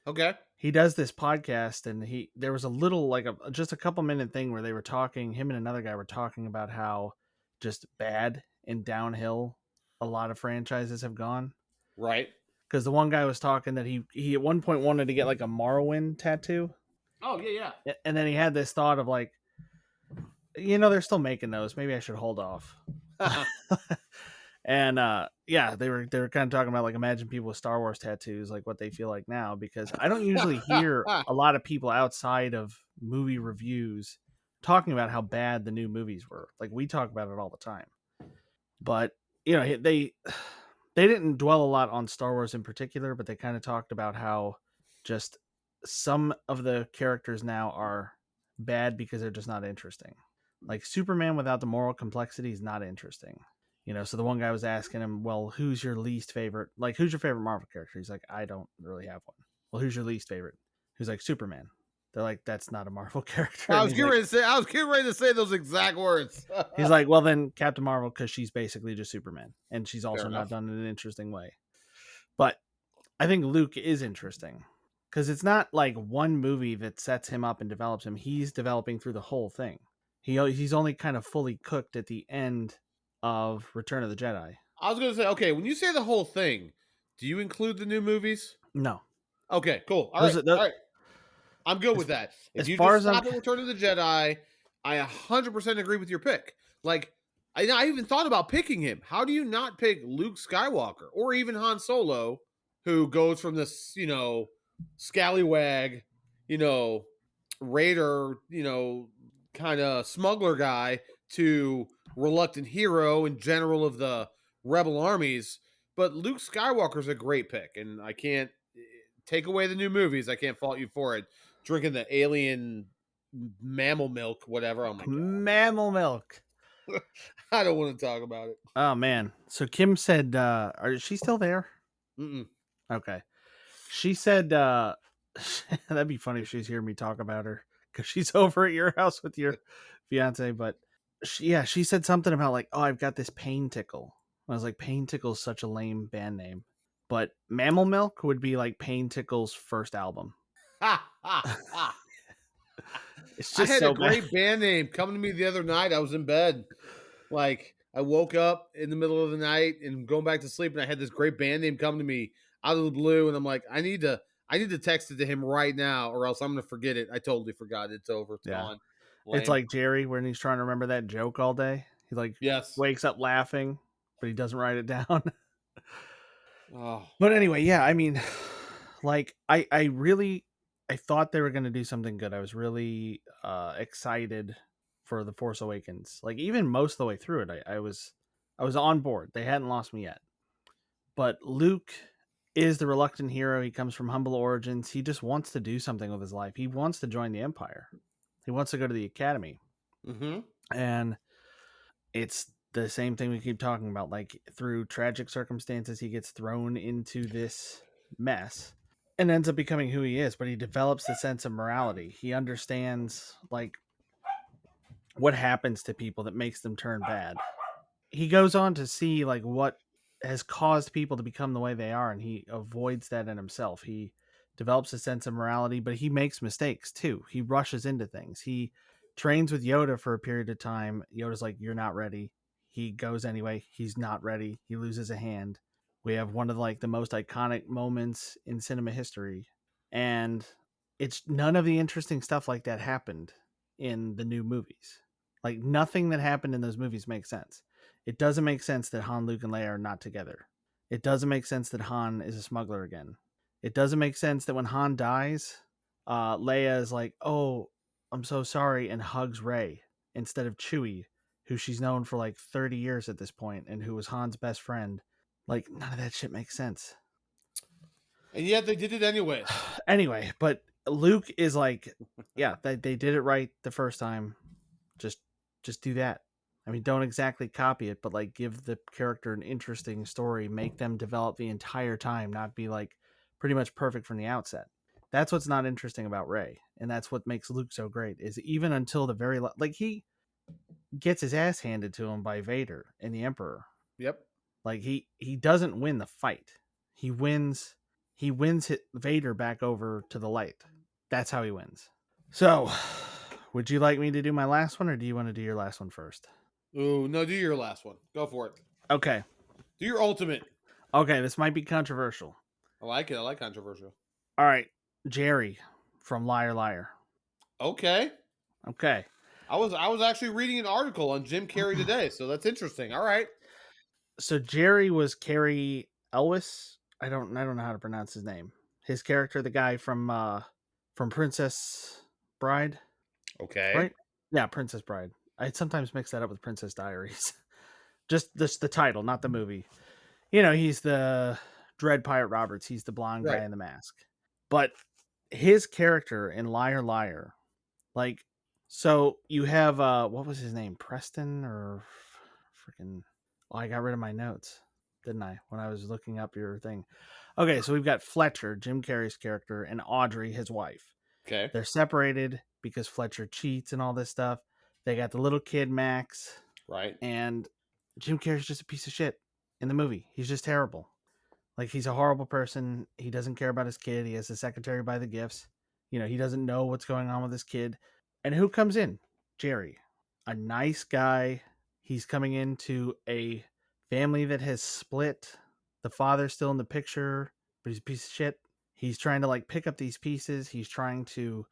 Okay. He does this podcast, and there was a little like just a couple minute thing where they were talking. Him and another guy were talking about how just bad and downhill a lot of franchises have gone. Right. Because the one guy was talking that he at one point wanted to get like a Morrowind tattoo, Oh yeah, and then he had this thought of like, they're still making those. Maybe I should hold off. yeah. And yeah, they were kind of talking about like imagine people with Star Wars tattoos, like what they feel like now, because I don't usually hear a lot of people outside of movie reviews talking about how bad the new movies were. Like we talk about it all the time. But they didn't dwell a lot on Star Wars in particular, but they kind of talked about how just some of the characters now are bad because they're just not interesting. Like Superman without the moral complexity is not interesting. So the one guy was asking him, well, who's your least favorite? Like, who's your favorite Marvel character? He's like, I don't really have one. Well, who's your least favorite? He's like, Superman. They're like, that's not a Marvel character. I And was getting ready to say. I was getting ready to say those exact words. he's like, well, then Captain Marvel, because she's basically just Superman. And she's Fair also not enough. done in an interesting way. But I think Luke is interesting because it's not like one movie that sets him up and develops him. He's developing through the whole thing. He's only kind of fully cooked at the end of Return of the Jedi. I was going to say, okay, when you say the whole thing, do you include the new movies? No, Okay, cool. All those right, are all right. I'm good as, with that. If as you far just as I'm. stop at Return of the Jedi, I 100% agree with your pick. Like, I even thought about picking him. How do you not pick Luke Skywalker or even Han Solo, who goes from this, scallywag, you know, raider, kind of smuggler guy to reluctant hero and general of the rebel armies. But Luke Skywalker's a great pick, and I can't take away the new movies. I can't fault you for it. Drinking the alien mammal milk, whatever. Oh my Mammal milk. god, I don't want to talk about it. Oh man. So Kim said, is she still there? Mm-mm. Okay. She said, that'd be funny if she's hearing me talk about her because she's over at your house with your fiance. But she said something about like, oh, I've got this pain tickle. I was like, pain tickle is such a lame band name. But Mammal Milk would be like Pain Tickle's first album. Ha ha ha! It's I just had a so bad. great band name coming to me the other night. I was in bed, like I woke up in the middle of the night and going back to sleep, and I had this great band name come to me out of the blue, and I'm like, I need to text it to him right now, or else I'm gonna forget it. I totally forgot. It's over. It's Yeah. gone. It's Lame. like Jerry when he's trying to remember that joke all day. He like Yes. wakes up laughing, but he doesn't write it down. Oh. But anyway, yeah, I mean, like I thought they were going to do something good. I was really excited for The Force Awakens. Like even most of the way through it, I was on board. They hadn't lost me yet. But Luke is the reluctant hero. He comes from humble origins. He just wants to do something with his life. He wants to join the Empire. He wants to go to the academy. Mm-hmm. And it's the same thing we keep talking about. Like through tragic circumstances, he gets thrown into this mess and ends up becoming who he is. But he develops the sense of morality. He understands like what happens to people that makes them turn bad. He goes on to see like what has caused people to become the way they are, and he avoids that in himself. He develops a sense of morality, but he makes mistakes too. He rushes into things. He trains with Yoda for a period of time. Yoda's like, "You're not ready." He goes anyway. He's not ready. He loses a hand. We have one of like the most iconic moments in cinema history, and it's none of the interesting stuff like that happened in the new movies. Like nothing that happened in those movies makes sense. It doesn't make sense that Han, Luke, and Leia are not together. It doesn't make sense that Han is a smuggler again. It doesn't make sense that when Han dies, Leia is like, "Oh, I'm so sorry," and hugs Rey instead of Chewie, who she's known for like 30 years at this point and who was Han's best friend. Like none of that shit makes sense. And yet they did it anyways. Anyway, but Luke is like, yeah, they did it right the first time. Just do that. I mean, don't exactly copy it, but like give the character an interesting story, make them develop the entire time, not be like pretty much perfect from the outset. That's what's not interesting about Rey, and that's what makes Luke so great. Is even until the very like he gets his ass handed to him by Vader and the Emperor. Yep. Like he doesn't win the fight. He wins Vader back over to the light. That's how he wins. So, would you like me to do my last one, or do you want to do your last one first? Ooh, no, do your last one. Go for it. Okay. Do your ultimate. Okay, this might be controversial. I like it. I like controversial. All right, Jerry from Liar Liar. Okay. Okay. I was actually reading an article on Jim Carrey today, so that's interesting. All right. So Jerry was Carrie Elwes. I don't know how to pronounce his name. His character, the guy from Princess Bride, Okay. right? Yeah, Princess Bride. I sometimes mix that up with Princess Diaries. Just the title, not the movie. You know, he's the Dread Pirate Roberts. He's the blonde guy Right. in the mask. But his character in Liar Liar, like, so you have what was his name? Preston or freaking? Oh, I got rid of my notes, didn't I? When I was looking up your thing. Okay, so we've got Fletcher, Jim Carrey's character, and Audrey, his wife. Okay. They're separated because Fletcher cheats and all this stuff. They got the little kid Max, Right. and Jim Carrey's just a piece of shit in the movie. He's just terrible. Like, he's a horrible person. He doesn't care about his kid. He has the secretary buy the gifts. You know, he doesn't know what's going on with his kid. And who comes in? Jerry. A nice guy. He's coming into a family that has split. The father's still in the picture, but he's a piece of shit. He's trying to like pick up these pieces. He's trying to,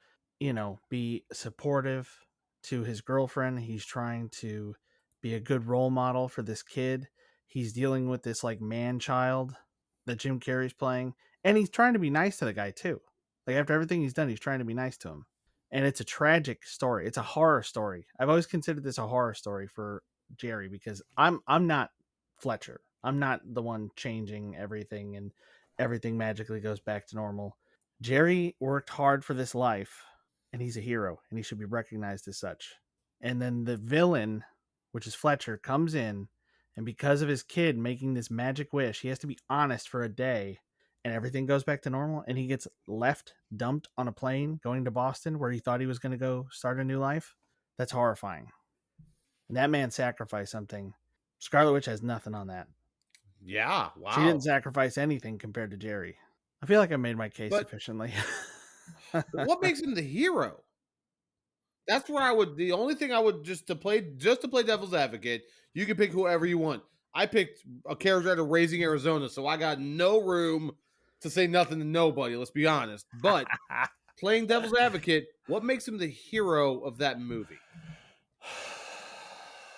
be supportive to his girlfriend. He's trying to be a good role model for this kid. He's dealing with this like man child that Jim Carrey's playing, and he's trying to be nice to the guy too. Like after everything he's done, he's trying to be nice to him. And it's a tragic story. It's a horror story. I've always considered this a horror story for Jerry because I'm not Fletcher. I'm not the one changing everything and everything magically goes back to normal. Jerry worked hard for this life and he's a hero and he should be recognized as such. And then the villain, which is Fletcher, comes in, and because of his kid making this magic wish, he has to be honest for a day and everything goes back to normal and he gets dumped on a plane going to Boston where he thought he was going to go start a new life. That's horrifying. And that man sacrificed something. Scarlet Witch has nothing on that. Yeah. She Wow. didn't sacrifice anything compared to Jerry. I feel like I made my case But sufficiently. what makes him the hero? That's where I would. The only thing I would just to play devil's advocate. You can pick whoever you want. I picked a character out of Raising Arizona, so I got no room to say nothing to nobody. Let's be honest. But playing devil's advocate, what makes him the hero of that movie?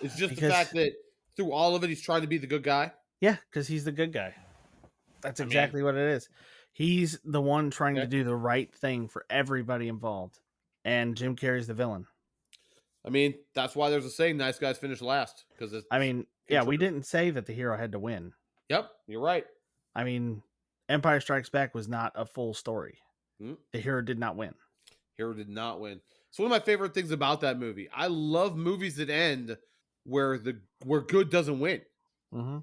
It's just the fact that through all of it, he's trying to be the good guy. Yeah, because he's the good guy. That's exactly what it is. He's the one trying to do the right thing for everybody involved. And Jim Carrey's the villain. I mean, that's why there's a saying, nice guys finish last. Because we didn't say that the hero had to win. Yep, you're right. I mean, Empire Strikes Back was not a full story. Mm-hmm. The hero did not win. Hero did not win. It's one of my favorite things about that movie. I love movies that end where good doesn't win. Mm-hmm.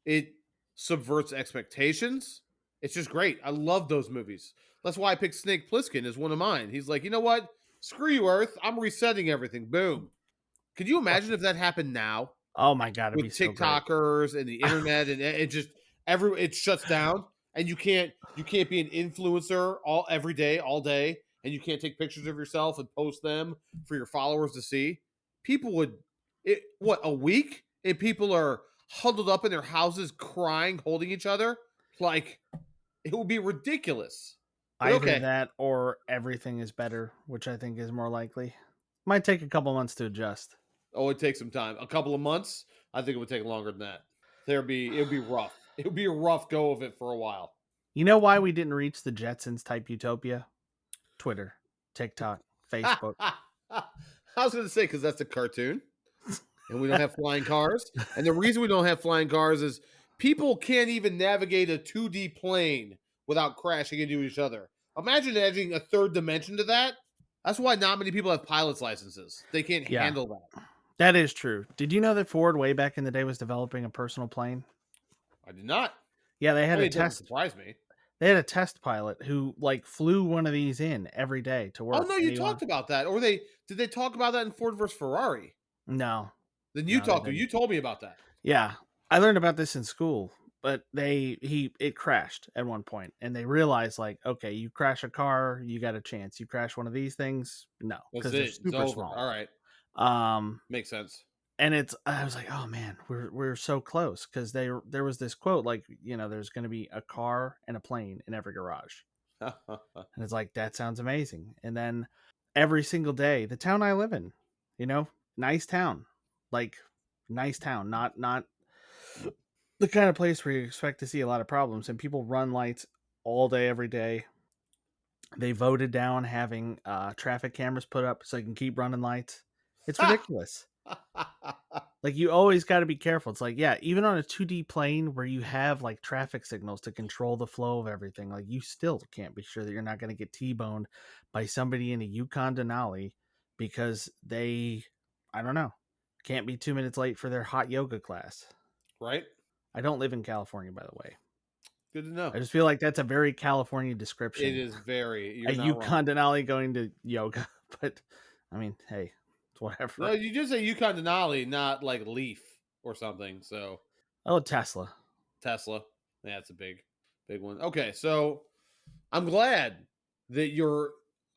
It subverts expectations. It's just great. I love those movies. That's why I picked Snake Plissken as one of mine. He's like, you know what? Screw you, Earth. I'm resetting everything. Boom. Could you imagine if that happened now? Oh my God, it'd with be TikTokers and the internet, and it shuts down, and you can't be an influencer every day, all day, and you can't take pictures of yourself and post them for your followers to see. People would a week, and people are huddled up in their houses crying, holding each other. Like, it would be ridiculous. Either that or everything is better, which I think is more likely. Might take a couple months to adjust. Oh, it takes some time. A couple of months? I think it would take longer than that. It would be rough. It would be a rough go of it for a while. You know why we didn't reach the Jetsons type utopia? Twitter, TikTok, Facebook. I was going to say, because that's a cartoon. And we don't have flying cars. And the reason we don't have flying cars is people can't even navigate a 2D plane without crashing into each other. Imagine adding a third dimension to that. That's why not many people have pilot's licenses. They can't Yeah, handle that. that is true. Did you know that Ford way back in the day was developing a personal plane? I did not. Yeah, I mean, it doesn't surprise me. they had a test pilot who like flew one of these in every day to Oh work, no, and you he won. talked about that, or did they talk about that in Ford versus Ferrari? No, Then you no, they talked to didn't. you told me about that. Yeah, I learned about this in school, but it crashed at one point, and they realized like, okay, you crash a car, you got a chance. You crash one of these things, no, That's because they're it. It's super over. small. All right, Um, makes sense. and I was like, oh man, we're so close because there was this quote like, there's going to be a car and a plane in every garage, and it's like that sounds amazing. And then every single day, the town I live in, you know, nice town, like nice town, not the kind of place where you expect to see a lot of problems, and people run lights all day every day. They voted down having traffic cameras put up so you can keep running lights. It's ridiculous. Like you always got to be careful. It's like, yeah, even on a 2D plane where you have like traffic signals to control the flow of everything, like you still can't be sure that you're not going to get T-boned by somebody in a Yukon Denali because they, I don't know, can't be 2 minutes late for their hot yoga class. Right? I don't live in California, by the way. Good to know. I just feel like that's a very California It description. is very. A You're not wrong. Yukon Denali going to yoga, but I mean, hey, it's No, whatever. you just say Yukon Denali, not like Leaf or something. So Oh, Tesla. Tesla. Yeah, it's a big one. Okay, so I'm glad that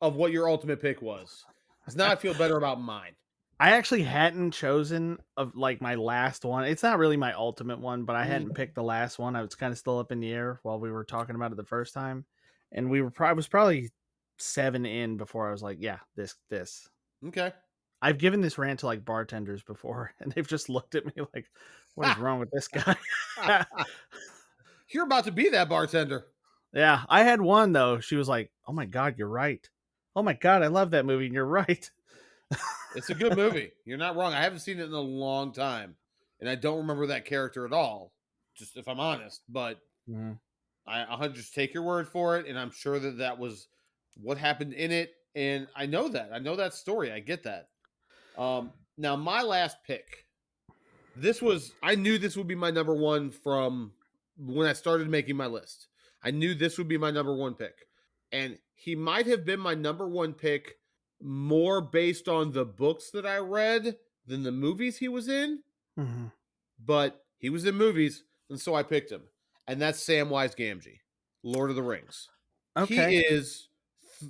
what your ultimate pick was. Because now I feel better about mine. I actually hadn't chosen of like my last one. It's not really my ultimate one, but I hadn't picked the last one. I was kind of still up in the air while we were talking about it the first time, and I was probably 7 in before I was like, yeah, this. Okay. I've given this rant to like bartenders before, and they've just looked at me like, "What is wrong with this guy?" You're about to be that bartender. Yeah, I had one though. She was like, "Oh my god, you're right. Oh my god, I love that movie, and you're right." It's a good movie. You're not wrong. I haven't seen it in a long time, and I don't remember that character at all. Just if I'm honest, but Mhm. I'll just take your word for it, and I'm sure that was what happened in it, and I know that. I know that story. I get that. Now my last pick. I knew this would be my number one from when I started making my list. I knew this would be my number one pick. And he might have been my number one pick more based on the books that I read than the movies he was in, Mhm. but he was in movies, and so I picked him. And that's Samwise Gamgee, Lord of the Rings. He Okay. is,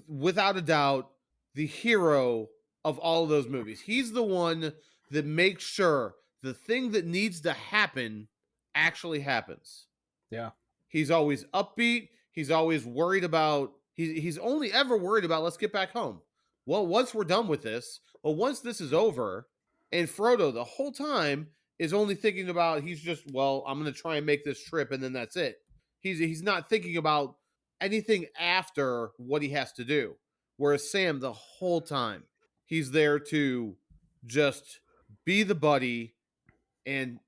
without a doubt, the hero of all of those movies. He's the one that makes sure the thing that needs to happen actually happens. Yeah. He's always upbeat. He's always worried about. He's only ever worried about let's get back home. Well, once we're done with this, once this is over, and Frodo the whole time is only thinking about he's just I'm going to try and make this trip and then that's it. He's not thinking about anything after what he has to do. Whereas Sam the whole time he's there to just be the buddy and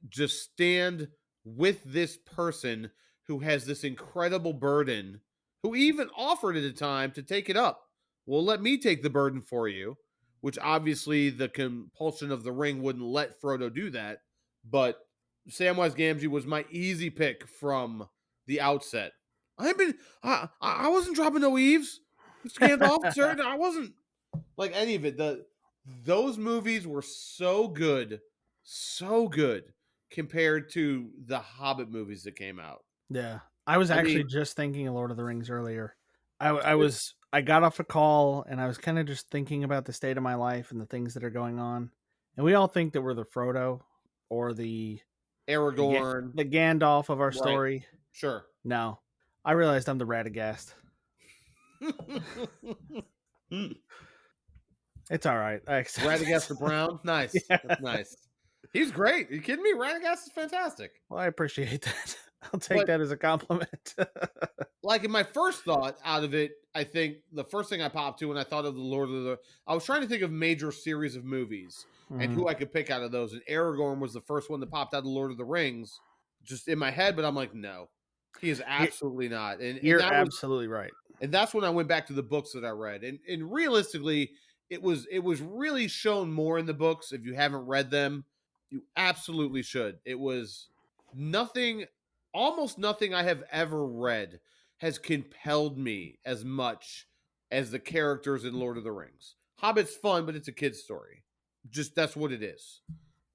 just stand with this person who has this incredible burden, who even offered at a time to take it up. Well, let me take the burden for you, which obviously the compulsion of the ring wouldn't let Frodo do that. But Samwise Gamgee was my easy pick from the outset. I wasn't dropping no eaves. Gandalf, sir. I wasn't like any of it. Those movies were so good compared to the Hobbit movies that came out. Yeah. I was I actually mean, just thinking of Lord of the Rings earlier. I got off a call and I was kind of just thinking about the state of my life and the things that are going on. And we all think that we're the Frodo or Aragorn, the Gandalf of our right? story. Sure. No. I realized I'm the Radagast. It's all right. I accept it. Radagast Brown, nice. Yeah. That's nice. He's great. Are you kidding me? Radagast is fantastic. Well, I appreciate that. I'll take But that as a compliment. like in my first thought out of it, I think the first thing I popped to when I thought of the Lord of the, I was trying to think of major series of movies and Mhm. who I could pick out of those. And Aragorn was the first one that popped out of Lord of the Rings, just in my head. But I'm like, no, he is You- absolutely not. And You're that was absolutely right. And that's when I went back to the books that I read. And realistically, it was really shown more in the books. If you haven't read them, you absolutely should. It was nothing, almost nothing I have ever read has compelled me as much as the characters in Lord of the Rings. Hobbit's fun, but it's a kid's story. Just that's what it is.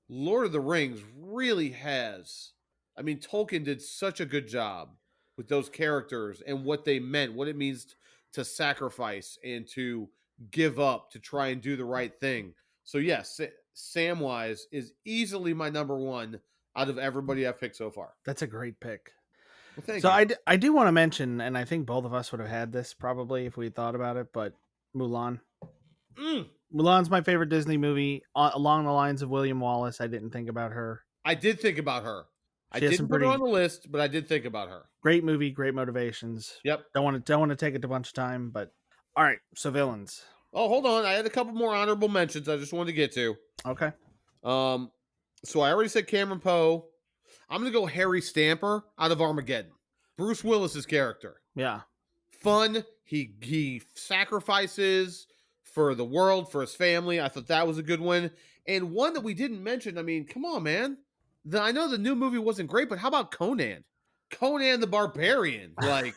Lord of the Rings really has. I mean, Tolkien did such a good job with those characters and what they meant, what it means to sacrifice and to give up to try and do the right thing. So, yes, Samwise is easily my number one out of everybody I've picked so far. That's a great pick. Well, thank So you. I do want to mention, and I think both of us would have had this probably if we thought about it, but Mulan. Mm, Mulan's my favorite Disney movie. Along the lines of William Wallace, I didn't think about her. I did think about her. I She has some didn't put her on pretty the list, but I did think about her. great movie, great motivations. Yep. Don't want to take it a bunch of time, but all right. So villains. Oh, hold on. I had a couple more honorable mentions I just wanted to get to. Okay. Um, so I already said Cameron Poe. I'm going to go Harry Stamper out of Armageddon. Bruce Willis's character. Yeah. Fun. He sacrifices for the world, for his family. I thought that was a good one. And one that we didn't mention. I mean, come on, man. I know the new movie wasn't great, but how about Conan? Conan the Barbarian. Like,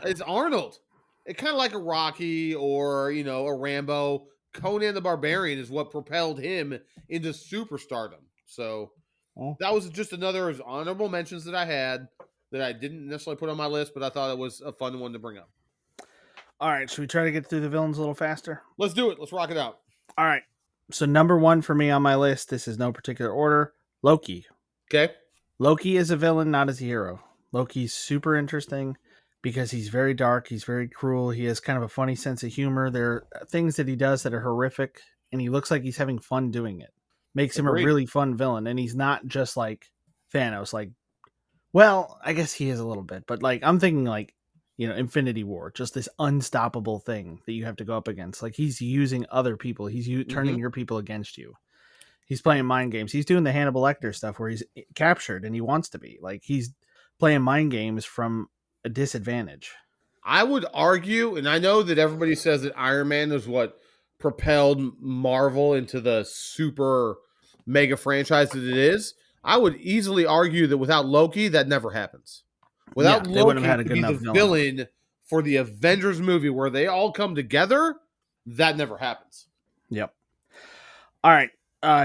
it's Arnold. It's kind of like a Rocky or, a Rambo. Conan the Barbarian is what propelled him into superstardom. So that was just another honorable mentions that I had that I didn't necessarily put on my list, but I thought it was a fun one to bring up. All right. Should we try to get through the villains a little faster? Let's do it. Let's rock it out. All right. So number one for me on my list, this is no particular order, Loki. Okay. Loki is a villain, not as a hero. Loki's super interesting because he's very dark. He's very cruel. He has kind of a funny sense of humor. There are things that he does that are horrific, and he looks like he's having fun doing it. Makes him a really fun villain, and he's not just like Thanos. Like, well, I guess he is a little bit, but like I'm thinking like, Infinity War, just this unstoppable thing that you have to go up against. Like he's using other people. He's turning your people against you. He's playing mind games. He's doing the Hannibal Lecter stuff where he's captured and he wants to be. Like he's playing mind games from a disadvantage. I would argue, and I know that everybody says that Iron Man is what propelled Marvel into the super mega franchise that it is. I would easily argue that without Loki, that never happens. Without Loki had a to good be the villain for the Avengers movie where they all come together, that never happens. Yep. All right.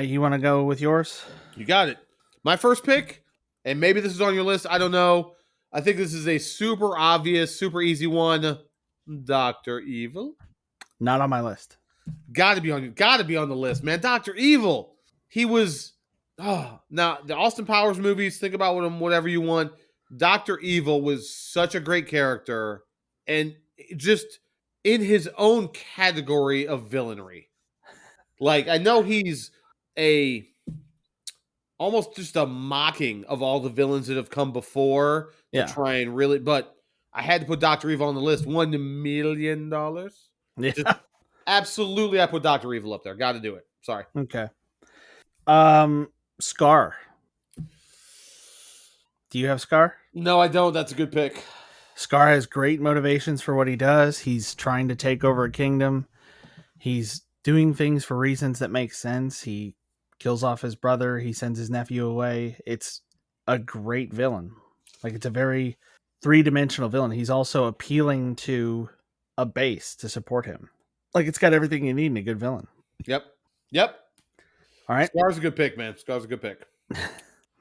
You want to go with yours? You got it. My first pick, and maybe this is on your list, I don't know. I think this is a super obvious, super easy one. Dr. Evil. Not on my list. Gotta be on the list, man. Dr. Evil. He was now the Austin Powers movies, think about him whatever you want. Dr. Evil was such a great character and just in his own category of villainy. Like, I know he's almost just a mocking of all the villains that have come before to try and really, but I had to put Dr. Evil on the list. $1 million. Yeah. Just, absolutely, I put Dr. Evil up there. Got to do it. Sorry. Okay. Scar. Do you have Scar? No, I don't. That's a good pick. Scar has great motivations for what he does. He's trying to take over a kingdom. He's doing things for reasons that make sense. He kills off his brother. He sends his nephew away. It's a great villain. Like, it's a very three-dimensional villain. He's also appealing to a base to support him. Like, it's got everything you need in a good villain. Yep. All right. Scar's a good pick, man. Scar's a good pick.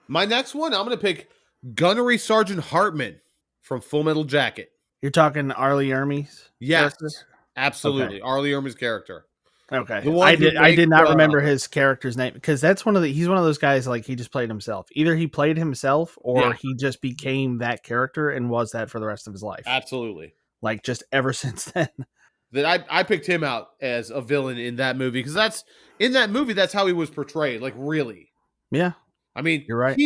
My next one, I'm going to pick Gunnery Sergeant Hartman from Full Metal Jacket. You're talking Arlie Ermey's? Yes, character? absolutely. Okay. Arlie Ermey's character. Okay. I did not remember his character's name because that's he's one of those guys like he just played himself. Either he played himself or he just became that character and was that for the rest of his life. Absolutely. Like just ever since then. That I picked him out as a villain in that movie because that's how he was portrayed. Like, really. Yeah. I mean, you're right.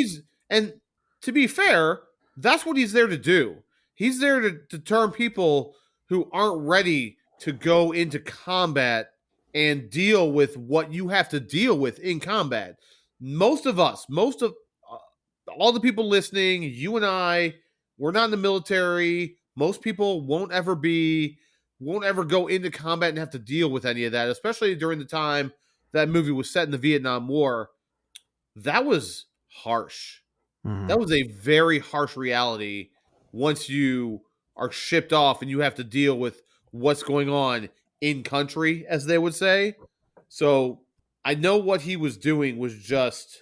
And to be fair, that's what he's there to do. He's there to turn people who aren't ready to go into combat and deal with what you have to deal with in combat. Most of all the people listening, you and I, we're not in the military. most people won't ever go into combat and have to deal with any of that, especially during the time that movie was set in the Vietnam War. That was harsh. Mm-hmm. That was a very harsh reality once you are shipped off and you have to deal with what's going on in country, as they would say. So I know what he was doing was just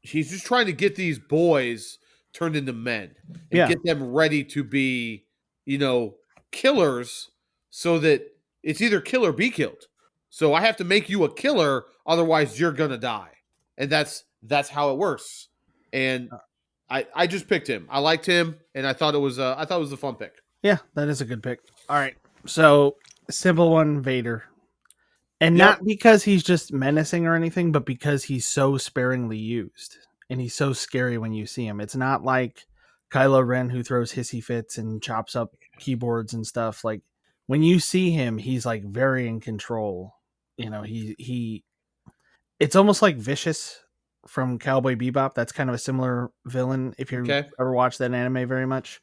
he's just trying to get these boys turned into men and Yeah. get them ready to be, you know, killers so that it's either kill or be killed. So I have to make you a killer, otherwise you're gonna die. And that's how it works. And I just picked him. I liked him, and I thought it was a fun pick. Yeah, that is a good pick. All right. So, simple one, Vader. And Yep. not because he's just menacing or anything, but because he's so sparingly used. And he's so scary when you see him. It's not like Kylo Ren who throws hissy fits and chops up keyboards and stuff. Like when you see him, he's like very in control. You know, he it's almost like Vicious from Cowboy Bebop. That's kind of a similar villain if you Okay. ever watch that anime very much.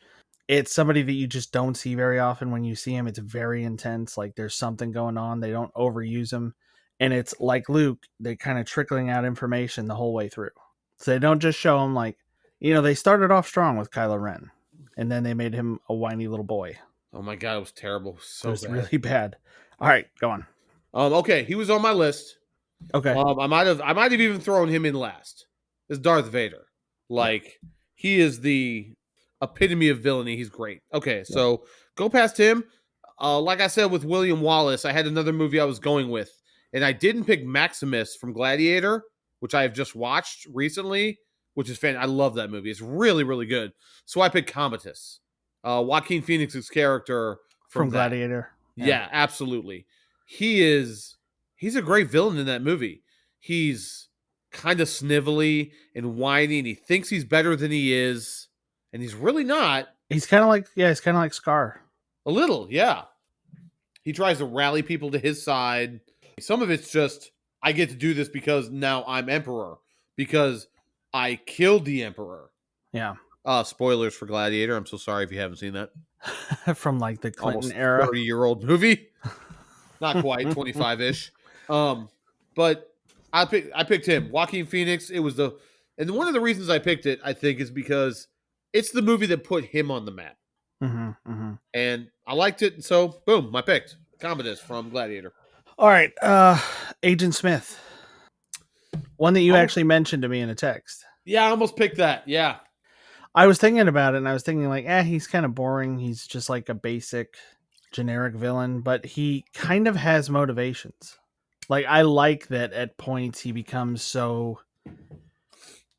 It's somebody that you just don't see very often. When you see him, it's very intense. Like there's something going on. They don't overuse him. And it's like Luke, they're kind of trickling out information the whole way through. So they don't just show him like, they started off strong with Kylo Ren and then they made him a whiny little boy. Oh my god, it was terrible. It So was bad. really bad. All right, go on. Okay, he was on my list. Okay. I might have even thrown him in last. It's Darth Vader. Like he is the epitome of villainy. He's great. Okay, so go past him. Like I said with William Wallace, I had another movie I was going with, and I didn't pick Maximus from Gladiator, which I have just watched recently, which is fan. I love that movie. It's really, really good. So I picked Commodus, Joaquin Phoenix's character From that. Gladiator. Yeah, absolutely. He's a great villain in that movie. He's kind of snivelly and whiny, and he thinks he's better than he is, and he's really not. He's kind of like Scar. A little, yeah. He tries to rally people to his side. Some of it's just I get to do this because now I'm emperor because I killed the emperor. Yeah. Spoilers for Gladiator. I'm so sorry if you haven't seen that. From like the Clinton Almost era. 30-year-old movie. Not quite 25-ish. But I picked him. Joaquin Phoenix. And one of the reasons I picked it, I think, is because it's the movie that put him on the map. Mm-hmm, mm-hmm. And I liked it, so boom, I picked Commodus from Gladiator. All right, Agent Smith. One that you actually mentioned to me in a text. Yeah, I almost picked that. Yeah. I was thinking about it, and I was thinking like, he's kind of boring. He's just like a basic, generic villain, but he kind of has motivations. Like, I like that at points he becomes so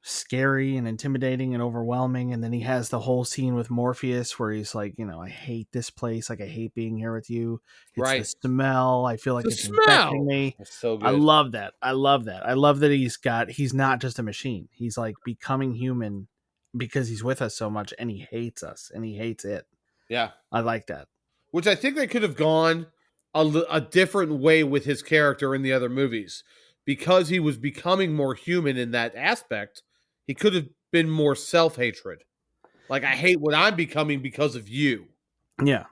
scary and intimidating and overwhelming, and then he has the whole scene with Morpheus where he's like, I hate this place, like I hate being here with you. It's Right. the smell. I feel like The it's smell! infecting me. That's so good. I love that. I love that he's not just a machine. He's like becoming human because he's with us so much, and he hates us and he hates it. Yeah. I like that. Which I think they could have gone a different way with his character in the other movies. Because he was becoming more human in that aspect, he could have been more self-hatred. Like, I hate what I'm becoming because of you. Yeah.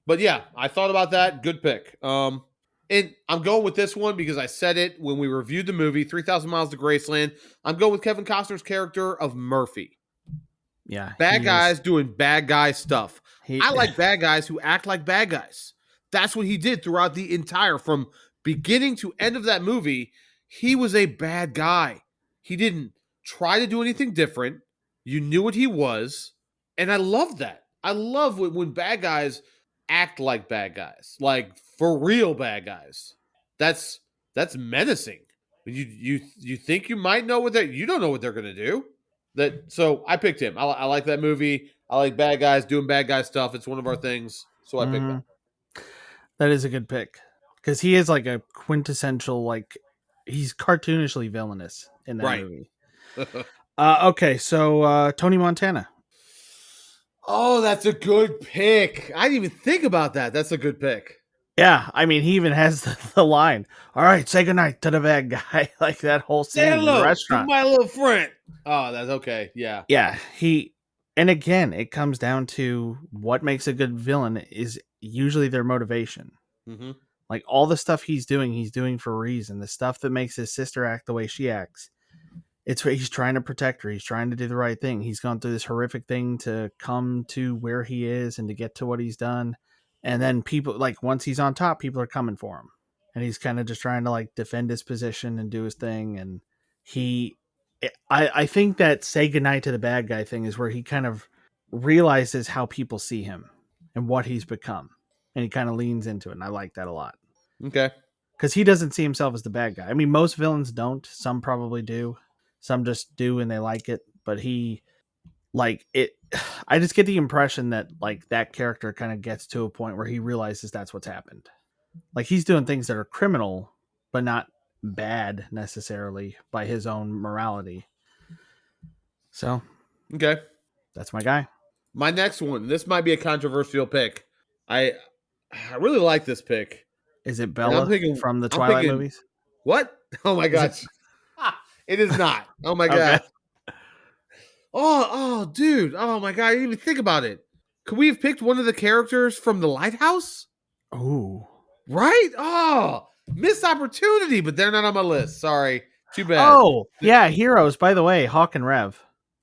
But yeah, I thought about that. Good pick. And I'm going with this one because I said it when we reviewed the movie, 3,000 Miles to Graceland. I'm going with Kevin Costner's character of Murphy. Yeah. Bad guys doing bad guy stuff. I like bad guys who act like bad guys. That's what he did throughout the entire, from beginning to end of that movie. He was a bad guy. He didn't try to do anything different. You knew what he was. And I love that. I love when bad guys act like bad guys, like for real bad guys. That's menacing. You think you might know you don't know what they're gonna do. So I picked him. I like that movie. I like bad guys doing bad guy stuff. It's one of our things, so I picked that. That is a good pick because he is like a quintessential, like he's cartoonishly villainous in that movie. Okay, so Tony Montana. Oh, that's a good pick. I didn't even think about that. That's a good pick. Yeah, I mean, he even has the line. All right, say goodnight to the bad guy. Like that whole scene in the restaurant. To my little friend. Oh, that's okay. Yeah. Yeah, And again, it comes down to what makes a good villain is usually their motivation. Mm-hmm. Like all the stuff he's doing for a reason. The stuff that makes his sister act the way she acts, it's he's trying to protect her. He's trying to do the right thing. He's gone through this horrific thing to come to where he is and to get to what he's done. And then people, like, once he's on top, people are coming for him. And he's kind of just trying to like defend his position and do his thing. And I think that say goodnight to the bad guy thing is where he kind of realizes how people see him and what he's become. And he kind of leans into it. And I like that a lot. Okay. Because he doesn't see himself as the bad guy. I mean, most villains don't. Some probably do. Some just do and they like it. But he, like, it. I just get the impression that, like, that character kind of gets to a point where he realizes that's what's happened. Like, he's doing things that are criminal, but not bad necessarily by his own morality. So, Okay. that's my guy. My next one. This might be a controversial pick. I really like this pick. Is it Bella from the I'm Twilight thinking, movies? What? Oh my gosh. It is not. Oh my Okay. god. Oh, dude. Oh my god. I didn't even think about it. Could we have picked one of the characters from The Lighthouse? Ooh. Right? Oh, missed opportunity, but they're not on my list. Sorry. Too bad. Oh, yeah, heroes, by the way, Hawk and Rev.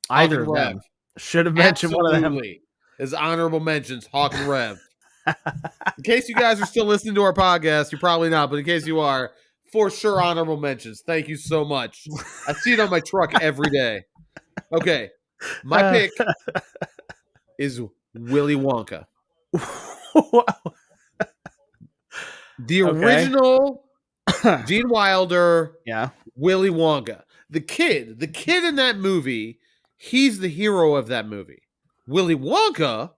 Either of them. Should have mentioned one of them. Absolutely. As honorable mentions, Hawk and Rev. In case you guys are still listening to our podcast, you're probably not, but in case you are, for sure, honorable mentions. Thank you so much. I see it on my truck every day. Okay. My pick is Willy Wonka. The original Gene Wilder, yeah, Willy Wonka. The kid in that movie, he's the hero of that movie. Willy Wonka,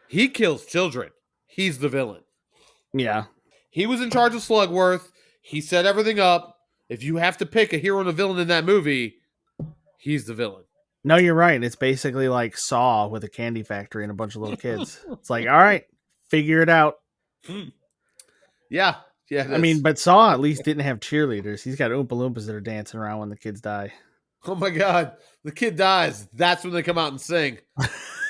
he kills children. He's the villain. Yeah. He was in charge of Slugworth. He set everything up. If you have to pick a hero and a villain in that movie, he's the villain. No, you're right. It's basically like Saw with a candy factory and a bunch of little kids. It's like, all right, figure it out. Yeah. Yeah. I mean, but Saw at least didn't have cheerleaders. He's got Oompa Loompas that are dancing around when the kids die. Oh my God. The kid dies. That's when they come out and sing.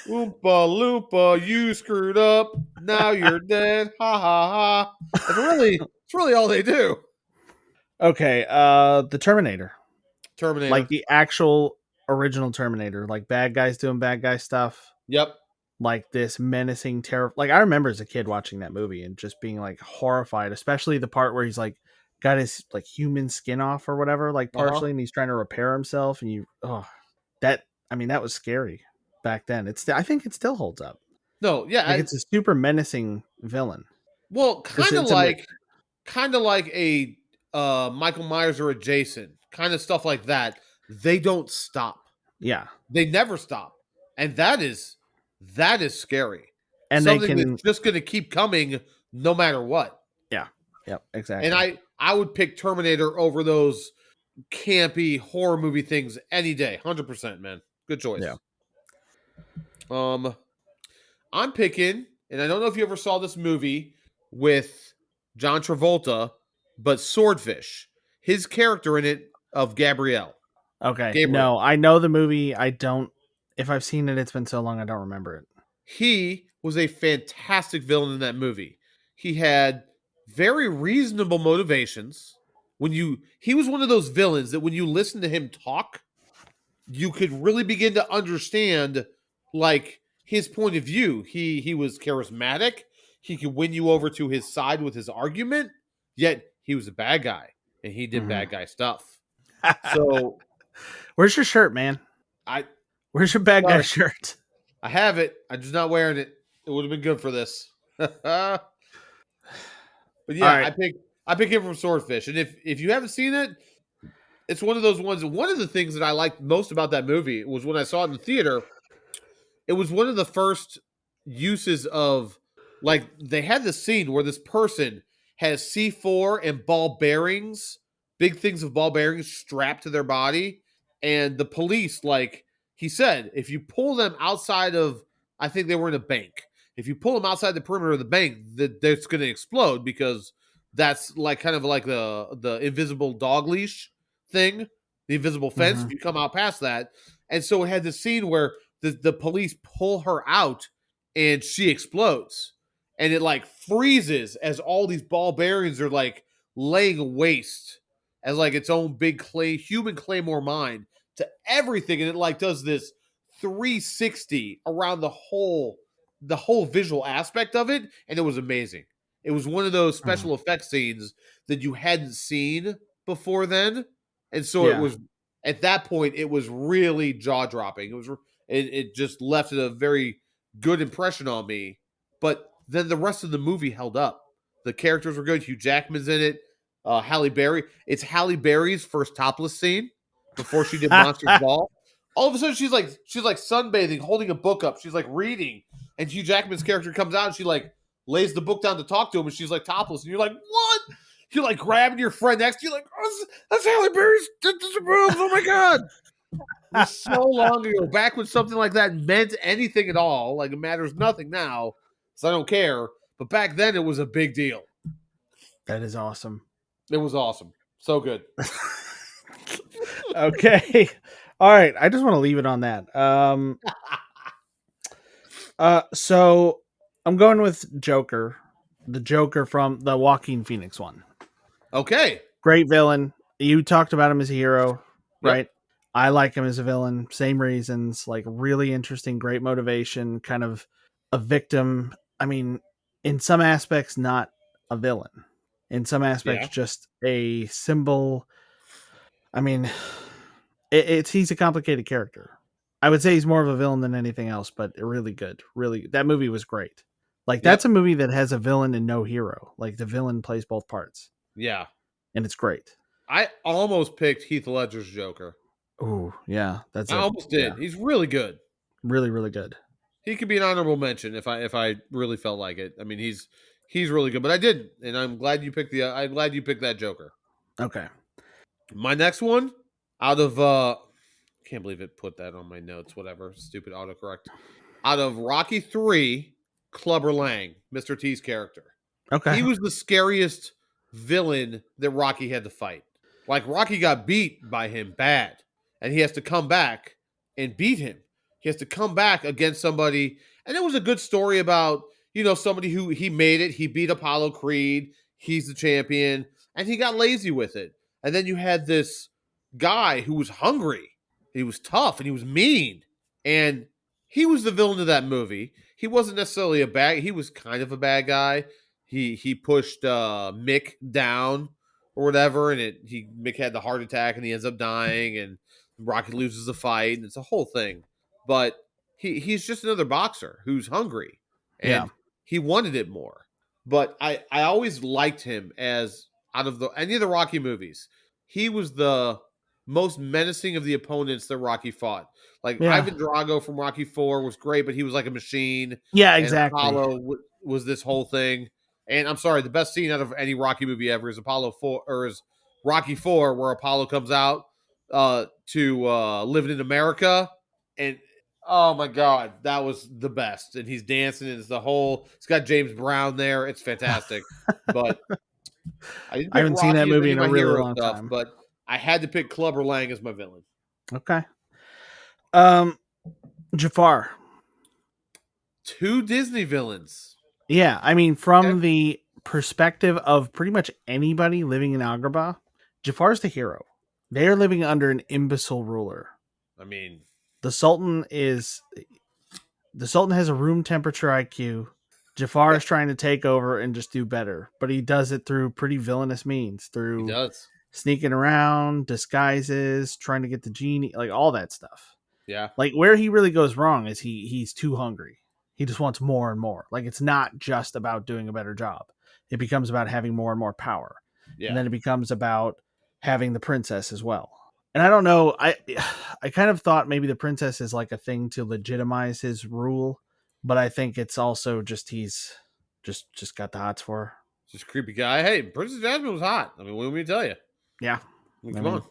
Oompa Loompa, you screwed up. Now you're dead. Ha ha ha. It's really all they do. Okay, the Terminator. Terminator. Like the actual original Terminator. Like bad guys doing bad guy stuff. Yep. Like this menacing terror. Like I remember as a kid watching that movie and just being like horrified, especially the part where he's like got his like human skin off or whatever, like partially, and he's trying to repair himself. And that was scary back then. I think it still holds up. No, yeah, like it's a super menacing villain. Well, kind of like a Michael Myers or a Jason, kind of stuff like that. They don't stop. Yeah, they never stop, and that is scary. And something that's just going to keep coming no matter what. Yeah. Yep. Exactly. And I would pick Terminator over those campy horror movie things any day. 100%, man. Good choice. Yeah. I'm picking, and I don't know if you ever saw this movie with John Travolta, but Swordfish. His character in it of Gabrielle. Okay. Gabriel. No, I know the movie. I don't. If I've seen it, it's been so long I don't remember it. He was a fantastic villain in that movie. He had very reasonable motivations. He was one of those villains that when you listen to him talk, you could really begin to understand like his point of view. He was charismatic. He could win you over to his side with his argument, yet he was a bad guy and he did bad guy stuff. So where's your shirt, man? Where's your bad guy shirt? I have it. I'm just not wearing it. It would have been good for this. But yeah, right. I pick him from Swordfish. And if you haven't seen it, it's one of those ones. One of the things that I liked most about that movie was when I saw it in the theater, it was one of the first uses of, like, they had this scene where this person has C4 and ball bearings, big things of ball bearings strapped to their body. And the police, like he said, if you pull them outside of, I think they were in a bank. If you pull them outside the perimeter of the bank, that's going to explode because that's like kind of like the invisible dog leash thing, the invisible fence. If you come out past that. And so it had this scene where the police pull her out and she explodes. And it like freezes as all these ball bearings are like laying waste as like its own big human claymore mine to everything. And it like does this 360 around the whole visual aspect of it. And it was amazing. It was one of those Mhm. special effects scenes that you hadn't seen before then. And so it Yeah. was at that point, it was really jaw dropping. It just left a very good impression on me. But then the rest of the movie held up. The characters were good. Hugh Jackman's in it. Halle Berry. It's Halle Berry's first topless scene before she did Monsters Ball. All of a sudden, she's like sunbathing, holding a book up. She's like reading, and Hugh Jackman's character comes out, and she like lays the book down to talk to him, and she's like topless, and you're like, what? You're like grabbing your friend next to you, like, oh, that's Halle Berry's disapproves. Oh my god! It was so long ago, back when something like that meant anything at all. Like it matters nothing now, so I don't care. But back then, it was a big deal. That is awesome. It was awesome, so good. Okay. All right. I just want to leave it on that. So I'm going with Joker, the Joker from the Joaquin Phoenix one. Okay. Great villain. You talked about him as a hero, Yep. right? I like him as a villain. Same reasons. Like really interesting, great motivation. Kind of a victim. I mean, in some aspects, not a villain. In some aspects, Yeah. just a symbol. I mean, he's a complicated character. I would say he's more of a villain than anything else, but really good. Really, that movie was great. Like that's Yep. a movie that has a villain and no hero. Like the villain plays both parts, Yeah. and it's great. I almost picked Heath Ledger's Joker. Oh yeah, I almost did. He's really good. Really, really good. He could be an honorable mention if I really felt like it. I mean, he's really good, but I didn't, and I'm glad you picked that Joker. Okay. My next one, out of can't believe it put that on my notes. Whatever, stupid autocorrect. Out of Rocky 3, Clubber Lang, Mr. T's character. Okay. He was the scariest villain that Rocky had to fight. Like Rocky got beat by him bad, and he has to come back and beat him. He has to come back against somebody, and it was a good story about somebody who he made it. He beat Apollo Creed. He's the champion, and he got lazy with it. And then you had this guy who was hungry. He was tough and he was mean, and he was the villain of that movie. He wasn't necessarily a bad. He was kind of a bad guy. He pushed Mick down or whatever, and Mick had the heart attack and he ends up dying, and Rocky loses the fight, and it's a whole thing. But he's just another boxer who's hungry, Yeah. and he wanted it more. But I always liked him as out of any of the Rocky movies, he was the most menacing of the opponents that Rocky fought. Like Yeah. Ivan Drago from Rocky 4 was great, but he was like a machine. Yeah, And exactly. Apollo was this whole thing. And I'm sorry, the best scene out of any Rocky movie ever is Apollo 4 or is Rocky 4, where Apollo comes out to living in America, and oh my god, that was the best. And he's dancing, and it's got James Brown there. It's fantastic. But I didn't I pick haven't seen that Rocky as movie any in of a my really hero long stuff, time. but I had to pick Clubber Lang as my villain. Okay. Jafar. 2 Disney villains. Yeah, I mean, from the perspective of pretty much anybody living in Agrabah, Jafar's the hero. They are living under an imbecile ruler. I mean, The Sultan has a room temperature IQ. Jafar is trying to take over and just do better, but he does it through pretty villainous means, he through does. sneaking around, disguises, trying to get the genie, like all that stuff. Yeah. Like where he really goes wrong is he's too hungry. He just wants more and more. Like it's not just about doing a better job. It becomes about having more and more power. Yeah. And then it becomes about having the princess as well. And I don't know, I kind of thought maybe the princess is like a thing to legitimize his rule, but I think it's also just he's just got the hots for her. Just a creepy guy. Hey, Princess Jasmine was hot. I mean, what do we tell you? Yeah. I mean, come on.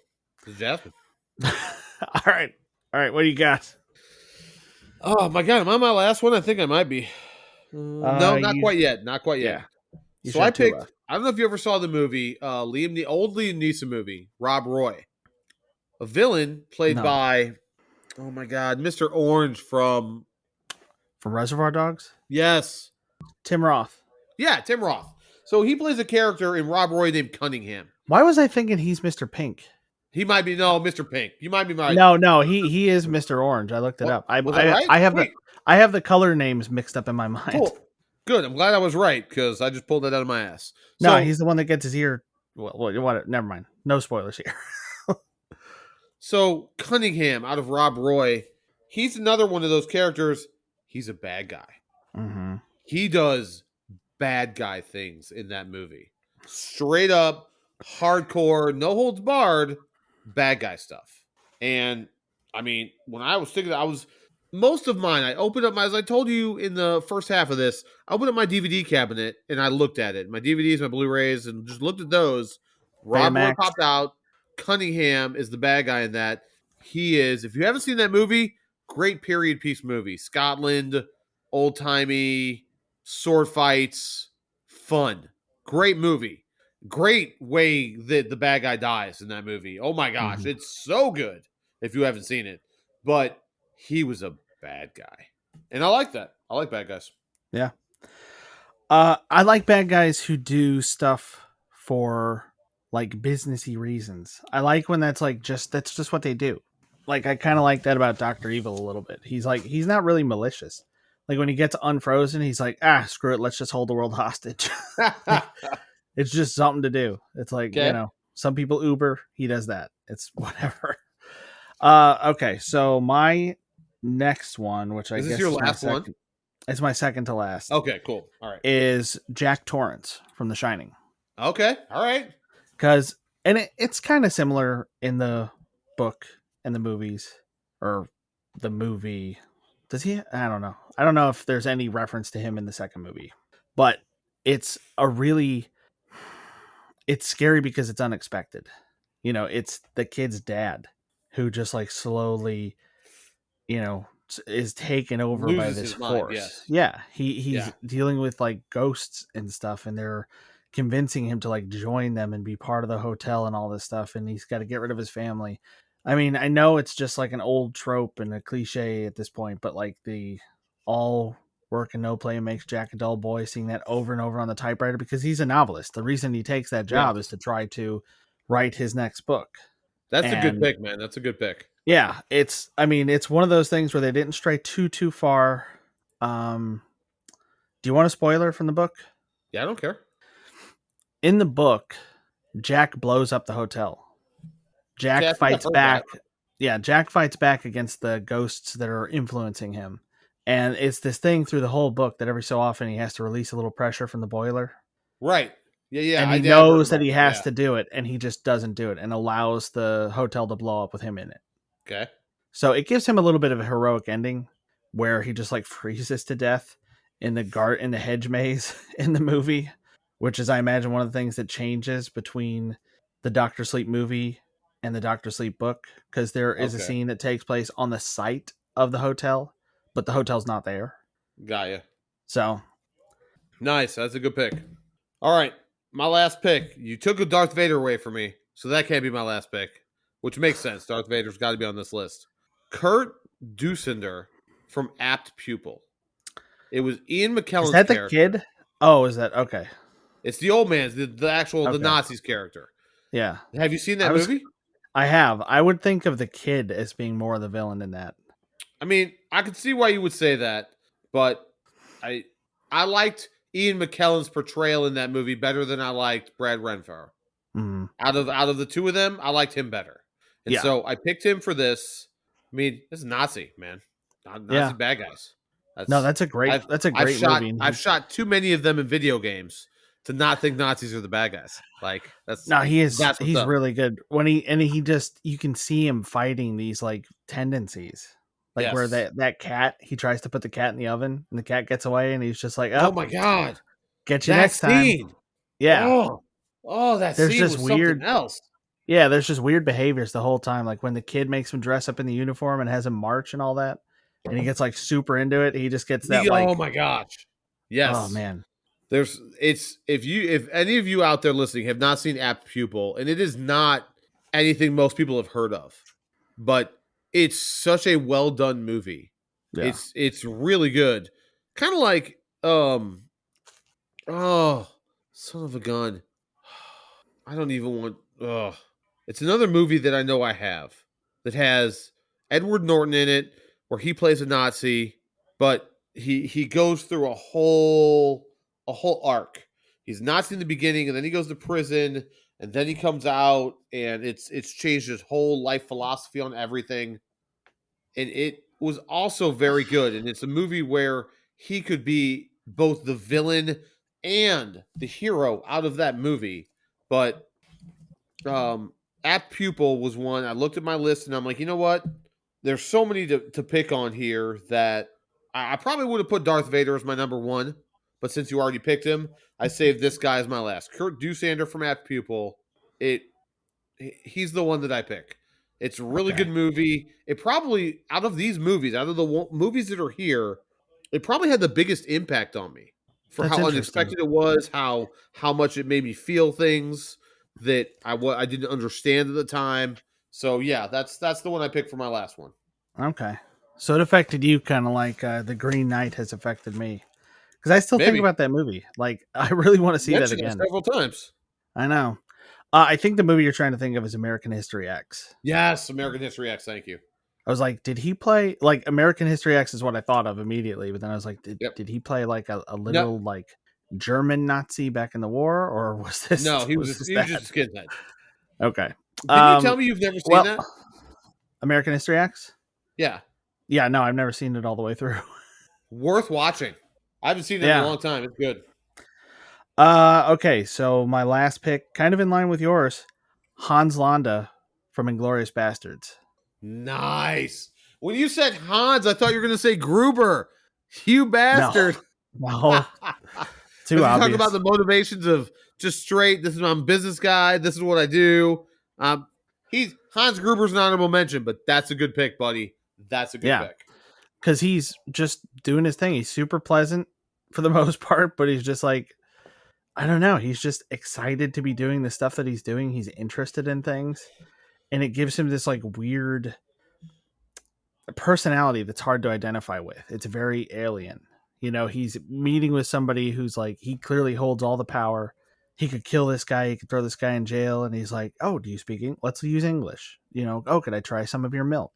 It's Jasmine. All right. What do you got? Oh my god, am I my last one? I think I might be. No, not quite yet. Not quite yet. You So should I have two picked. left. I don't know if you ever saw the movie old Liam Neeson movie, Rob Roy. A villain played No. by Oh my God, Mr. Orange from From Reservoir Dogs. yes, Tim Roth. yeah, Tim Roth. So he plays a character in Rob Roy named Cunningham. Why was I thinking he's Mr. Pink? He might be no Mr. Pink. You might be right. No, he is Mr. Orange. I looked it What up. I was I right? I have Sweet, the color names mixed up in my mind. cool, good. I'm glad I was right because I just pulled that out of my ass. No, So he's the one that gets his ear. Well, what? Never mind. No spoilers here. So Cunningham out of Rob Roy, he's another one of those characters. He's a bad guy. Mm-hmm. He does bad guy things in that movie. Straight up, hardcore, no holds barred, bad guy stuff. And I mean, when I was thinking, I was most of mine. I opened up my, as I told you in the first half of this, I opened up my DVD cabinet and I looked at it. My DVDs, my Blu-rays, and just looked at those. Rob Roy Betamax. popped out. Cunningham is the bad guy in that. He is. If you haven't seen that movie, great period piece movie. Scotland, old timey sword fights, fun, great movie. Great way that the bad guy dies in that movie. Oh my gosh, Mm-hmm. it's so good if you haven't seen it. But he was a bad guy. And I like that. I like bad guys. Yeah. I like bad guys who do stuff for like businessy reasons. I like when that's just what they do. Like I kind of like that about Doctor Evil a little bit. He's not really malicious. Like when he gets unfrozen, he's like, screw it, let's just hold the world hostage. Like, it's just something to do. It's like, Okay. some people Uber, he does that. It's whatever. Okay, so my next one, which I Is this guess your is my last one? second, it's my second to last, Okay, cool. All right. is Jack Torrance from The Shining. Okay. All right. Because it's kind of similar in the book and the movies, or the movie. Does he? I don't know. I don't know if there's any reference to him in the second movie, but it's it's scary because it's unexpected. It's the kid's dad who just like slowly, is taken over by Loses this his mind. force. Yes. Yeah, he's Yeah. dealing with like ghosts and stuff, and they're convincing him to like join them and be part of the hotel and all this stuff, and he's got to get rid of his family. I mean, I know it's just like an old trope and a cliche at this point, but like the all work and no play makes Jack a dull boy, seeing that over and over on the typewriter because he's a novelist. The reason he takes that job is Yes. to try to write his next book. That's a good And pick, man. That's a good pick. yeah, it's one of those things where they didn't stray too far. Um do you want a spoiler from the book? Yeah, I don't care. In the book, Jack blows up the hotel. Okay, Jack I think I've fights heard that. back. Yeah, Jack fights back against the ghosts that are influencing him. And it's this thing through the whole book that every so often he has to release a little pressure from the boiler. Right. Yeah, yeah. And I he did. I've heard knows that about he that. has Yeah. to do it, and he just doesn't do it and allows the hotel to blow up with him in it. Okay. So it gives him a little bit of a heroic ending where he just like freezes to death in the hedge maze in the movie, which is I imagine one of the things that changes between the Doctor Sleep movie and the Doctor Sleep book, because there is a Okay. scene that takes place on the site of the hotel, but the hotel's not there. Got you. So Nice. That's a good pick. All right. My last pick. You took a Darth Vader away from me, so that can't be my last pick, which makes sense. Darth Vader's got to be on this list. Kurt Dusender from Apt Pupil. It was Ian is McKellen's that the character. kid? Oh, is that okay? It's the old man's, the actual, the Okay. Nazis character. Yeah. Have you seen that movie? I have. I would think of the kid as being more of the villain in that. I mean, I could see why you would say that, but I I liked Ian McKellen's portrayal in that movie better than I liked Brad Renfro. Mm. Out of the two of them, I liked him better. And Yeah. so I picked him for this. I mean, this is Nazi, man. Nazi Yeah. bad guys. No, that's a great movie. I've shot too many of them in video games to not think Nazis are the bad guys. Like that's No, that's what's he's up. really good when he just, you can see him fighting these like tendencies, like where Yes. that cat, he tries to put the cat in the oven and the cat gets away and he's just like, Oh oh, my god. get you That next time. scene. Yeah. That There's scene just was weird- something else. Yeah, there's just weird behaviors the whole time, like when the kid makes him dress up in the uniform and has him march and all that, and he gets like super into it. He just gets that like, Oh my gosh. Yes. oh man, if any of you out there listening have not seen Apt Pupil, and it is not anything most people have heard of, but it's such a well done movie. Yeah. It's really good. Kind of like oh, son of a gun. I don't even want. It's another movie that I know I have that has Edward Norton in it, where he plays a Nazi, but he goes through a whole arc. He's Nazi in the beginning, and then he goes to prison, and then he comes out, and it's changed his whole life philosophy on everything. And it was also very good. And it's a movie where he could be both the villain and the hero out of that movie. But Apt Pupil was one. I looked at my list and I'm like, you know what? There's so many to pick on here that I probably would have put Darth Vader as my number one. But since you already picked him, I saved this guy as my last. Kurt Dusander from Apt Pupil. It he's the one that I pick. It's a really good Okay. movie. It probably out of these movies, out of the movies that are here, it probably had the biggest impact on me for That's how interesting. unexpected it was, how much it made me feel things that I didn't understand at the time. So yeah, that's the one I picked for my last one. Okay. So it affected you kind of like the Green Knight has affected me. Because I still think Maybe about that movie. Like, I really want to see that mentioned it again. several times. I know. I think the movie you're trying to think of is American History X. Yes, American History X. Thank you. I was like, did he play like American History X is what I thought of immediately, but then I was like, did, Yep. did he play like a No, literal like German Nazi back in the war, or was this no, he was was this he was just that? a skinhead. Okay. Didn't you tell me you've never seen Well, that? American History X. Yeah, Yeah, no, I've never seen it all the way through. worth watching. I haven't seen it in a Yeah. long time. It's good. Okay, so my last pick, kind of in line with yours, Hans Landa from Inglorious Bastards. Nice. When you said Hans, I thought you were going to say Gruber. You No, bastard. no, too Because you talk about obvious. the motivations of just straight, this is I'm a business guy, this is what I do. He's Hans Gruber's an honorable mention, but that's a good pick, buddy. That's a good Yeah, pick. because he's just doing his thing. He's super pleasant for the most part, but he's just like, I don't know. He's just excited to be doing the stuff that he's doing. He's interested in things, and it gives him this like weird personality that's hard to identify with. It's very alien. You know, he's meeting with somebody who's like, he clearly holds all the power. He could kill this guy. He could throw this guy in jail. And he's like, oh, do you speak English? Let's use English. You know, oh, could I try some of your milk?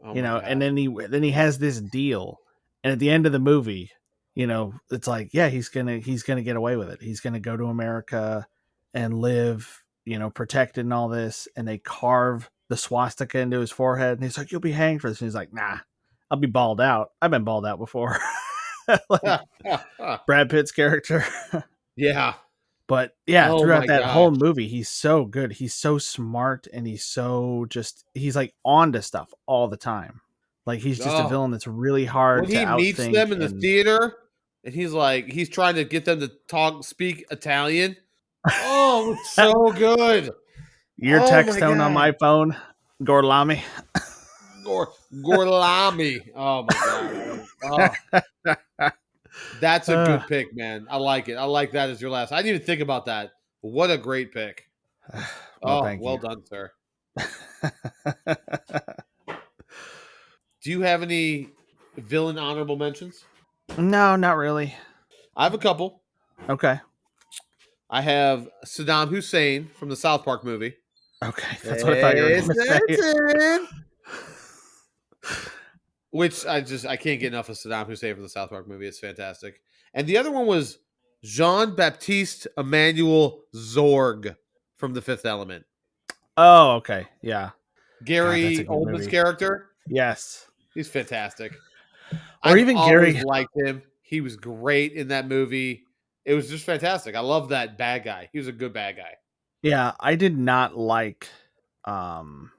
Oh You my know, and god. then he has this deal. And at the end of the movie, you know, it's like, yeah, he's gonna get away with it. He's gonna go to America and live, you know, protected and all this. And they carve the swastika into his forehead, and he's like, "You'll be hanged for this." And he's like, "Nah, I'll be balled out. I've been balled out before." Like Brad Pitt's character. Yeah. But yeah, Oh throughout my that whole gosh. movie, he's so good. He's so smart, and he's like on to stuff all the time. Like he's just a Oh, villain that's really when hard to he meets them outthink. in the And theater and he's trying to get them to speak Italian. Oh, it's so good. your Oh text my tone on god. my phone, Gorlami. Gorlami. Oh my god. Oh, that's a uh, good pick, man. I like it. I like that as your last. I didn't even think about that. What a great pick. well, Oh, thank well you. done, sir. Do you have any villain honorable mentions? No, not really. I have a couple. Okay. I have Saddam Hussein from the South Park movie. Okay, that's what I thought you were Hey, going to say. Stanton! Which I can't get enough of Saddam Hussein from the South Park movie. It's fantastic. And the other one was Jean Baptiste Emmanuel Zorg from The Fifth Element. Oh, okay. Yeah. God, that's a Gary good Oldman's movie. character. Yes. He's fantastic. Or I've even always Gary. liked him. He was great in that movie. It was just fantastic. I love that bad guy. He was a good bad guy. Yeah, I did not like. Um,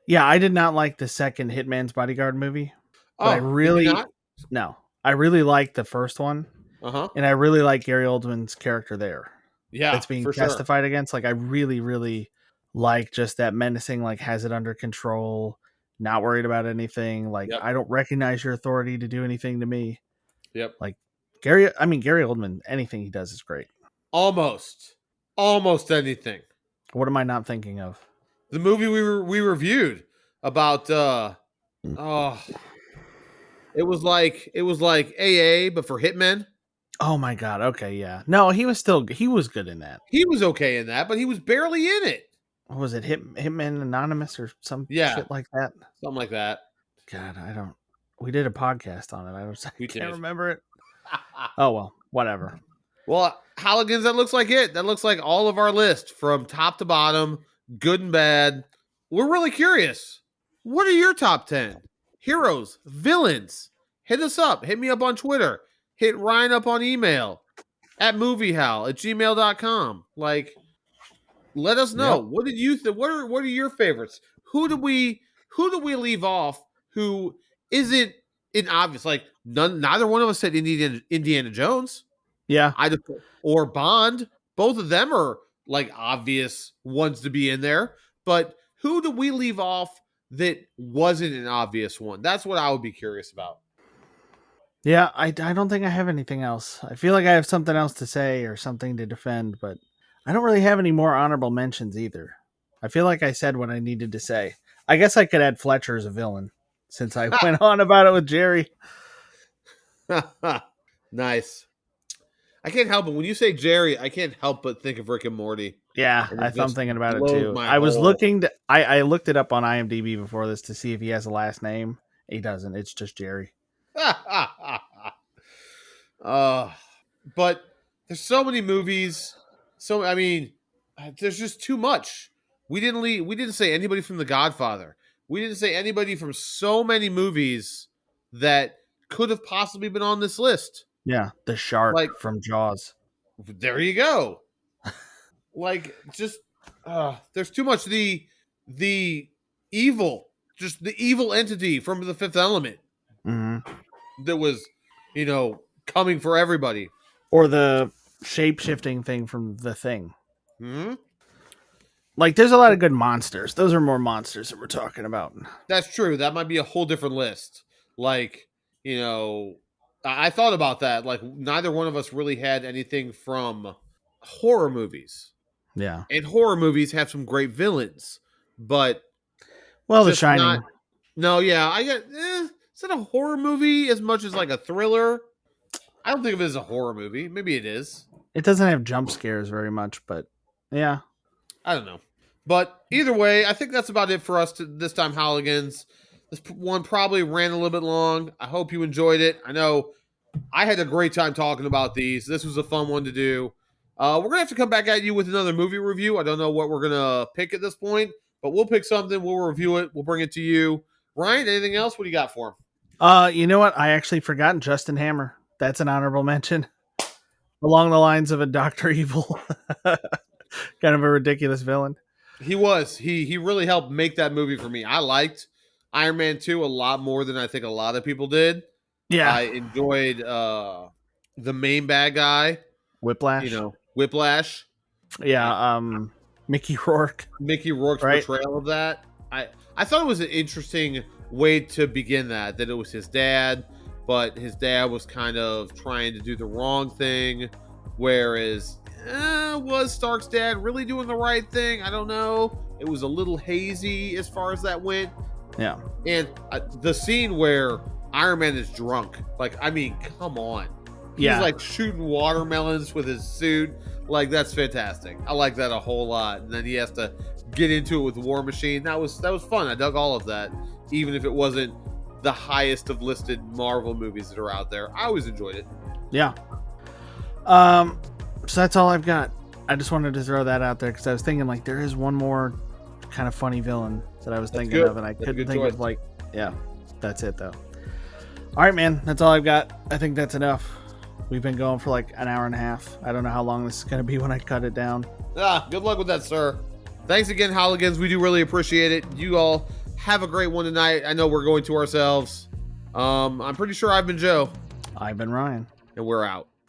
yeah, I did not like the second Hitman's Bodyguard movie, but I Oh, did you really not? no, I really liked the first one, Uh huh. and I really like Gary Oldman's character there. Yeah, That's being for sure. testified against. Like, I really, really like just that menacing, like, has it under control, not worried about anything. Like, Yep. I don't recognize your authority to do anything to me. Yep. Like, Gary Oldman, anything he does is great. Almost. Almost anything. What am I not thinking of? The movie we reviewed, about oh, it was like AA but for hitmen. Oh my god. Okay, yeah. No, he was good in that. He was okay in that, but he was barely in it. What was it, Hitman Anonymous or some Yeah, shit like that? something like that. God, I don't. We did a podcast on it. I We can't did. remember it. Oh well, whatever. Well, Halligan's, that looks like it. That looks like all of our list from top to bottom, good and bad. We're really curious. What are your top 10? Heroes, villains. Hit us up. Hit me up on Twitter. Hit Ryan up on email at moviehowl@gmail.com. Like, let us know. Yep. What did you think? What are your favorites? Who do we leave off who isn't in obvious? Like neither one of us said Indiana Jones. Yeah. Or Bond. Both of them are like obvious ones to be in there. But who do we leave off that wasn't an obvious one? That's what I would be curious about. Yeah, I don't think I have anything else. I feel like I have something else to say or something to defend, but I don't really have any more honorable mentions either. I feel like I said what I needed to say. I guess I could add Fletcher as a villain since I went on about it with Jerry. Nice. I can't help it. When you say Jerry, I can't help but think of Rick and Morty. Yeah, And I'm thinking about it too. my I was whole- looking to, I looked it up on IMDb before this to see if he has a last name. He doesn't. It's just Jerry. But there's so many movies. So I mean, there's just too much. We didn't say anybody from The Godfather. We didn't say anybody from so many movies that could have possibly been on this list. Yeah, the shark Like- from Jaws. There you go. Like just there's too much. The evil, just the evil entity from The Fifth Element hmm that was, coming for everybody. Or the shape-shifting thing from The Thing. Hmm. Like, there's a lot of good monsters. Those are more monsters that we're talking about. That's true. That might be a whole different list. Like, I thought about that. Like, neither one of us really had anything from horror movies. Yeah. And horror movies have some great villains. But Well, The just Shining. not- no, yeah, I get. Is it a horror movie as much as like a thriller? I don't think of it as a horror movie. Maybe it is. It doesn't have jump scares very much, but yeah. I don't know. But either way, I think that's about it for us this time, Holligans. This one probably ran a little bit long. I hope you enjoyed it. I know I had a great time talking about these. This was a fun one to do. We're going to have to come back at you with another movie review. I don't know what we're going to pick at this point, but we'll pick something. We'll review it. We'll bring it to you. Ryan, anything else? What do you got for him? You know what? I actually forgot Justin Hammer. That's an honorable mention. Along the lines of a Dr. Evil. Kind of a ridiculous villain. He was. He really helped make that movie for me. I liked Iron Man 2 a lot more than I think a lot of people did. Yeah. I enjoyed the main bad guy, Whiplash. Whiplash. Yeah. Mickey Rourke. Mickey Rourke's Right. portrayal of that. I thought it was an interesting way to begin that it was his dad, but his dad was kind of trying to do the wrong thing, whereas was Stark's dad really doing the right thing? I don't know. It was a little hazy as far as that went. Yeah. And the scene where Iron Man is drunk, like, I mean, come on. He's Yeah. like shooting watermelons with his suit. Like, that's fantastic. I like that a whole lot. And then he has to get into it with War Machine. That was fun. I dug all of that, even if it wasn't the highest of listed Marvel movies that are out there. I always enjoyed it. Yeah. So that's all I've got. I just wanted to throw that out there because I was thinking like there is one more kind of funny villain that I was thinking good. of, and I That's a couldn't good think choice. of that's it though. All right, man. That's all I've got. I think that's enough. We've been going for like an hour and a half. I don't know how long this is going to be when I cut it down. Good luck with that, sir. Thanks again, Holligans. We do really appreciate it. You all have a great one tonight. I know we're going to ourselves. I'm pretty sure I've been Joe, I've been Ryan. and we're out.